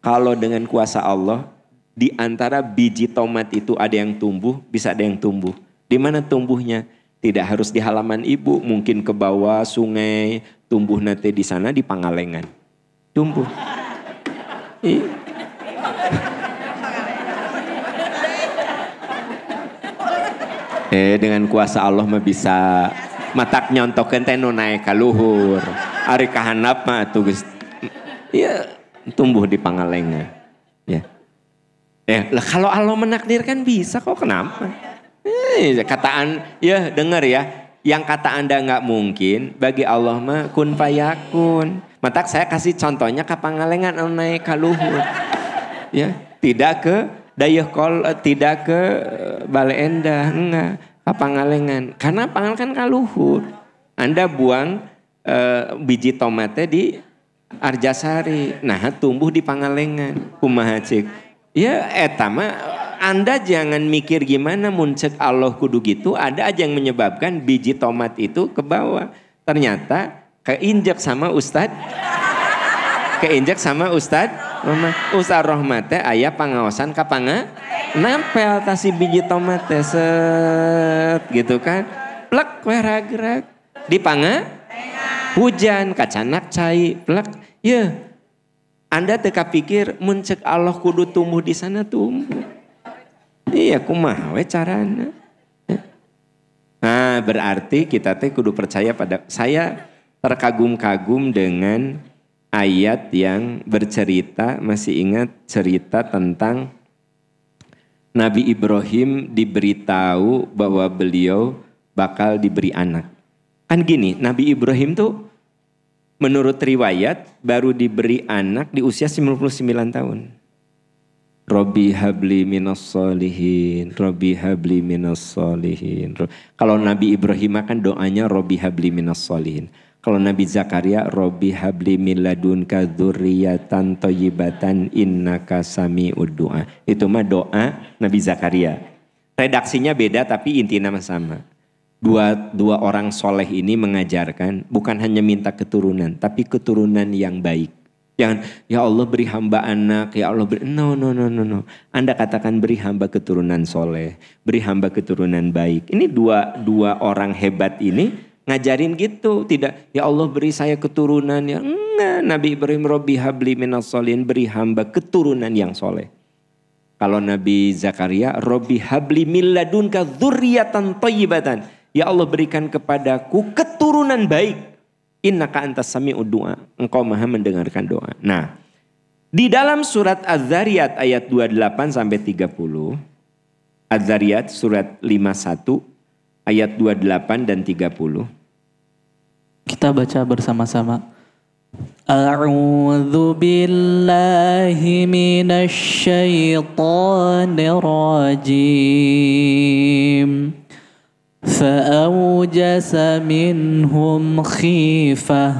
Kalau dengan kuasa Allah, di antara biji tomat itu ada yang tumbuh, bisa ada yang tumbuh. Di mana tumbuhnya? Tidak harus di halaman ibu, mungkin ke bawah sungai, tumbuh nanti di sana di Pangalengan. Tumbuh. Dengan kuasa Allah mah bisa matak nyontokeun teh nu naik ka luhur. Ari kahandap mah tuh geus tumbuh di Pangalengan. Ya. Lah kalau Allah menakdirkan bisa kok, kenapa? Kataan ya dengar ya, yang kata Anda nggak mungkin bagi Allah mah kun fayakun. Matak saya kasih contohnya ke Pangalengan naik ka luhur. Ya, tidak ke Dayeuhkolot, tidak ke Bale Endah, enggak, ke Pangalengan. Karena Pangalengan ka luhur. Anda buang biji tomatnya di Arjasari, nah tumbuh di Pangalengan. Kumaha cik? Ya eta mah Anda jangan mikir gimana muncul Allah kudu gitu, ada aja yang menyebabkan biji tomat itu ke bawah. Ternyata keinjak sama Ustadz. Keinjak sama Ustadz Rohmat teh aya pangaosan ka nampel tasi biji tomat teh set gitu kan. Plek we ragrag di hujan kacanak cai plek. Ya. Anda teka pikir muncul Allah kudu tumbuh di sana tumbuh. Iya kumaha we carana. Nah berarti kita teh kudu percaya pada, saya terkagum-kagum dengan ayat yang bercerita, masih ingat cerita tentang Nabi Ibrahim diberitahu bahwa beliau bakal diberi anak. Kan gini, Nabi Ibrahim tuh menurut riwayat baru diberi anak di usia 99 tahun. Robbi habli minas solihin, Robbi habli minas solihin. Kalau Nabi Ibrahim kan doanya Robbi habli minas solihin. Kalau Nabi Zakaria, Robbi habli min ladunka dzurriyyatan thayyibatan innaka sami'ud du'a. Itu mah doa Nabi Zakaria. Redaksinya beda tapi intinya sama. Dua orang soleh ini mengajarkan bukan hanya minta keturunan, tapi keturunan yang baik. Jangan, ya Allah beri hamba anak, ya Allah beri, no. Anda katakan beri hamba keturunan soleh, beri hamba keturunan baik. Ini dua orang hebat ini ngajarin gitu. Tidak, ya Allah beri saya keturunan yang enggak. Nabi Ibrahim, Robbi habli minas solihin, beri hamba keturunan yang soleh. Kalau Nabi Zakaria, Robbi habli min ladunka dzurriyyatan thayyibatan. Ya Allah berikan kepadaku keturunan baik. Innaka antas sami'ud du'a. Engkau maha mendengarkan doa. Nah, di dalam surat Az-Zariyat ayat 28 sampai 30. Az-Zariyat surat 51 ayat 28 dan 30. Kita baca bersama-sama. A'udzu billahi minasy syaithanir rajim. فأوجس منهم خيفة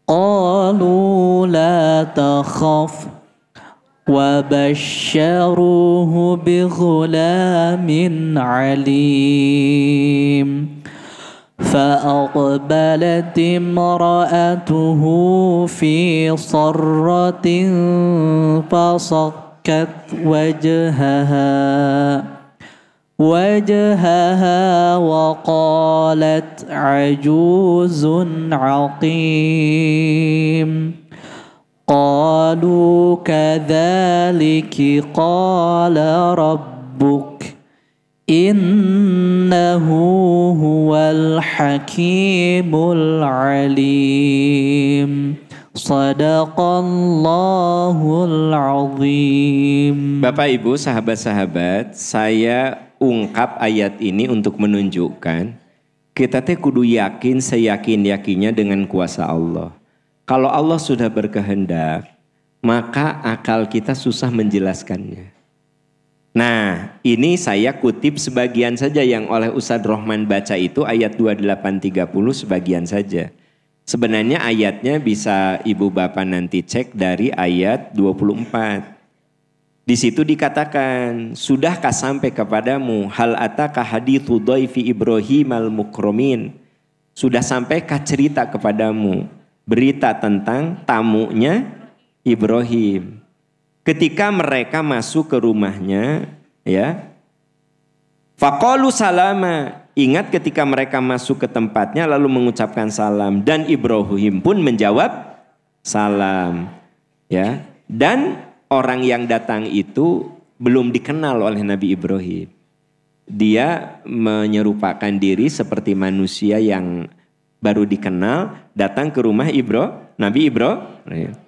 قالوا لا تخف وبشروه بغلام عليم فأقبلت امرأته في صرة فصكت وجهها وقالت عجوز عقيم قالوا كذلك قال ربك إنه هو الحكيم العليم Sadaqallahul azim. Bapak Ibu, sahabat-sahabat, saya ungkap ayat ini untuk menunjukkan kita teh kudu yakin seyakin-yakinnya dengan kuasa Allah. Kalau Allah sudah berkehendak, maka akal kita susah menjelaskannya. Nah, ini saya kutip sebagian saja yang oleh Ustadz Rohman baca itu ayat 28-30 sebagian saja. Sebenarnya ayatnya bisa ibu bapak nanti cek dari ayat 24. Di situ dikatakan, sudahkah sampai kepadamu hal ataka hadithu dhaifi Ibrahim al-mukramin? Sudah sampaikah cerita kepadamu berita tentang tamunya Ibrahim? Ketika mereka masuk ke rumahnya, ya. Faqalu salama. Ingat ketika mereka masuk ke tempatnya lalu mengucapkan salam dan Ibrahim pun menjawab salam. Ya. Dan orang yang datang itu belum dikenal oleh Nabi Ibrahim. Dia menyerupakan diri seperti manusia yang baru dikenal datang ke rumah Nabi Ibrahim.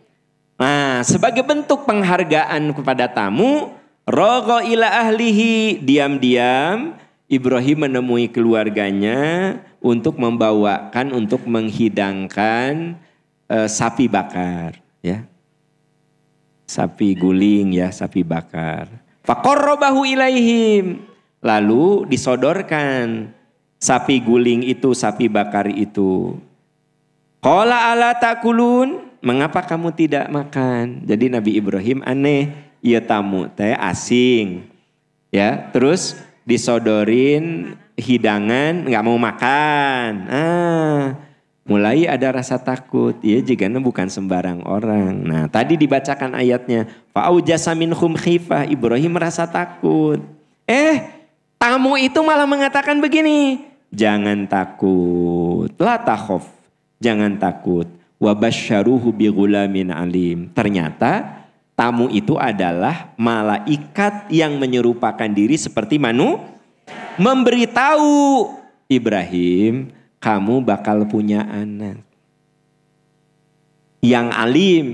Nah, sebagai bentuk penghargaan kepada tamu, rogo ila ahlihi, diam-diam Ibrahim menemui keluarganya untuk membawakan, untuk menghidangkan sapi bakar, ya. Sapi guling, ya, sapi bakar. Faqarrabahu ilaihim. Lalu disodorkan sapi guling itu, sapi bakar itu. Qala ala takulun, mengapa kamu tidak makan? Jadi Nabi Ibrahim aneh, ya tamu teh asing. Ya, terus disodorin hidangan nggak mau makan. Mulai ada rasa takut. Ya jika bukan sembarang orang. Nah tadi dibacakan ayatnya. Fa'aujasa minhum khifah. Ibrahim merasa takut. Tamu itu malah mengatakan begini. Jangan takut. La takhaf. Jangan takut. Wa basyaruhu bi ghulamin alim. Ternyata tamu itu adalah malaikat yang menyerupakan diri seperti memberitahu Ibrahim, kamu bakal punya anak. Yang alim,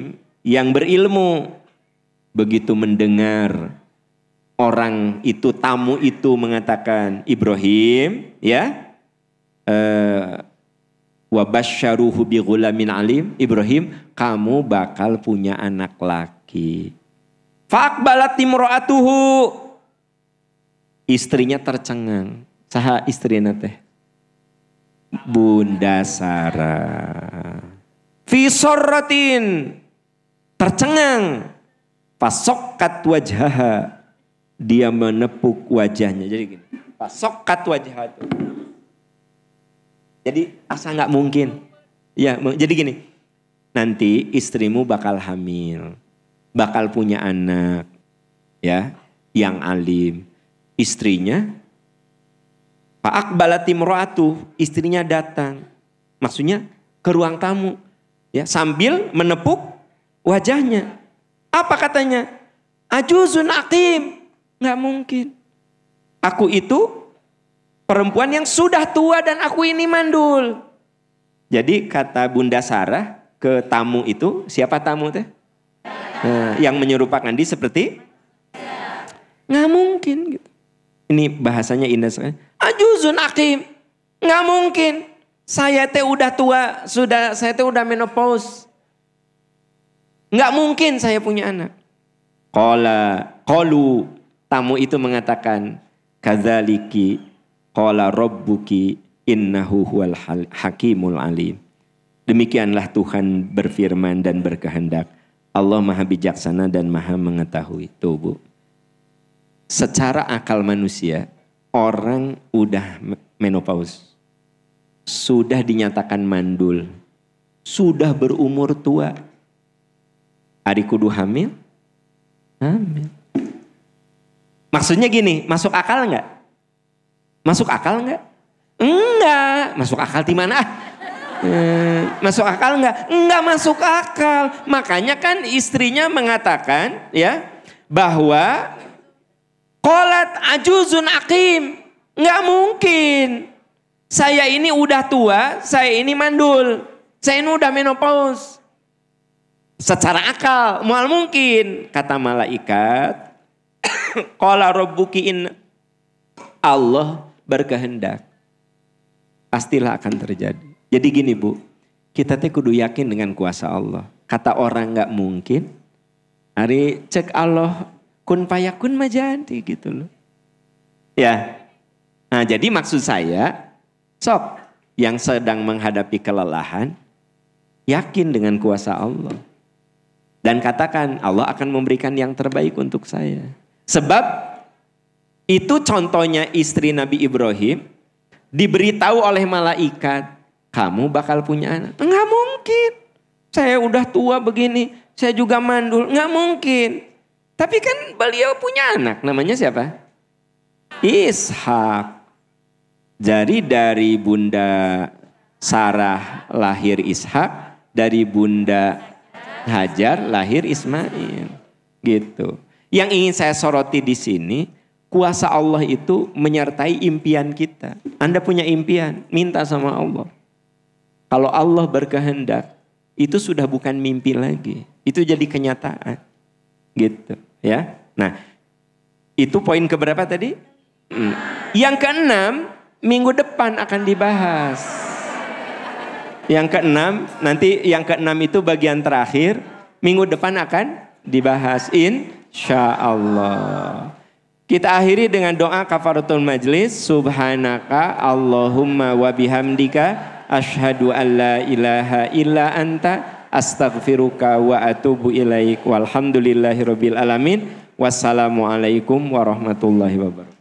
yang berilmu. Begitu mendengar orang itu, tamu itu mengatakan, Ibrahim, ya, wa basyaruhu bi ghulamin alim. Ibrahim, kamu bakal punya anak laki. Faqbalat imra'atuhu. Istrinya tercengang. Saha istrina teh? Bunda Sarah. Fi sorratin. Tercengang. Fasokkat wajhaha. Dia menepuk wajahnya. Jadi gini. Fasokkat wajhaha. Jadi asa nggak mungkin. Ya, jadi gini. Nanti istrimu bakal hamil. Bakal punya anak. Ya, yang alim. Istrinya fa'aqbalat imra'atuh, istrinya datang. Maksudnya ke ruang tamu. Ya, sambil menepuk wajahnya. Apa katanya? Ajuzun aqim. Nggak mungkin. Aku itu perempuan yang sudah tua dan aku ini mandul. Jadi kata Bunda Sarah ke tamu itu, siapa tamu teh? Yang menyerupakan dia seperti? Nggak mungkin gitu. Ini bahasanya indah sekali. Ajuzun aqim. Nggak mungkin. Saya teh udah tua, saya teh udah menopause. Nggak mungkin saya punya anak. Qalu, tamu itu mengatakan, kadzaliki qala rabbuki innahu huwal hakimul alim. Demikianlah Tuhan berfirman dan berkehendak. Allah maha bijaksana dan maha mengetahui. Tuh Bu. Secara akal manusia, orang udah menopause. Sudah dinyatakan mandul. Sudah berumur tua. Ari kudu hamil? Hamil. Maksudnya gini, masuk akal enggak? Masuk akal enggak? Enggak. Masuk akal di mana? Masuk akal enggak? Enggak masuk akal. Makanya kan istrinya mengatakan ya bahwa qalat ajuzun aqim. Enggak mungkin. Saya ini udah tua, saya ini mandul. Saya ini udah menopause. Secara akal, mual mungkin. Kata malaikat, qala rabbuki in, Allah berkehendak. Pastilah akan terjadi. Jadi gini Bu, kita teh kudu yakin dengan kuasa Allah. Kata orang nggak mungkin, hari cek Allah kun payakun mah jadi gitu loh. Ya, nah jadi maksud saya, sok yang sedang menghadapi kelelahan, Yakin dengan kuasa Allah. Dan katakan Allah akan memberikan yang terbaik untuk saya. Sebab itu contohnya istri Nabi Ibrahim. Diberitahu oleh malaikat, kamu bakal punya anak. Enggak mungkin. Saya udah tua begini, saya juga mandul. Enggak mungkin. Tapi kan beliau punya anak, namanya siapa? Ishak. Jadi dari Bunda Sarah lahir Ishak, dari Bunda Hajar lahir Ismail. Gitu. Yang ingin saya soroti di sini, kuasa Allah itu menyertai impian kita. Anda punya impian, minta sama Allah. Kalau Allah berkehendak, itu sudah bukan mimpi lagi. Itu jadi kenyataan. Gitu, ya. Nah, itu poin keberapa tadi? Yang keenam, minggu depan akan dibahas. Yang keenam, nanti yang keenam itu bagian terakhir. Minggu depan akan dibahas, insya Allah. Kita akhiri dengan doa kafaratul majlis. Subhanaka Allahumma wa bihamdika asyhadu an la ilaha illa anta astaghfiruka wa atubu ilaik. Walhamdulillahirabbil alamin. Wassalamualaikum warahmatullahi wabarakatuh.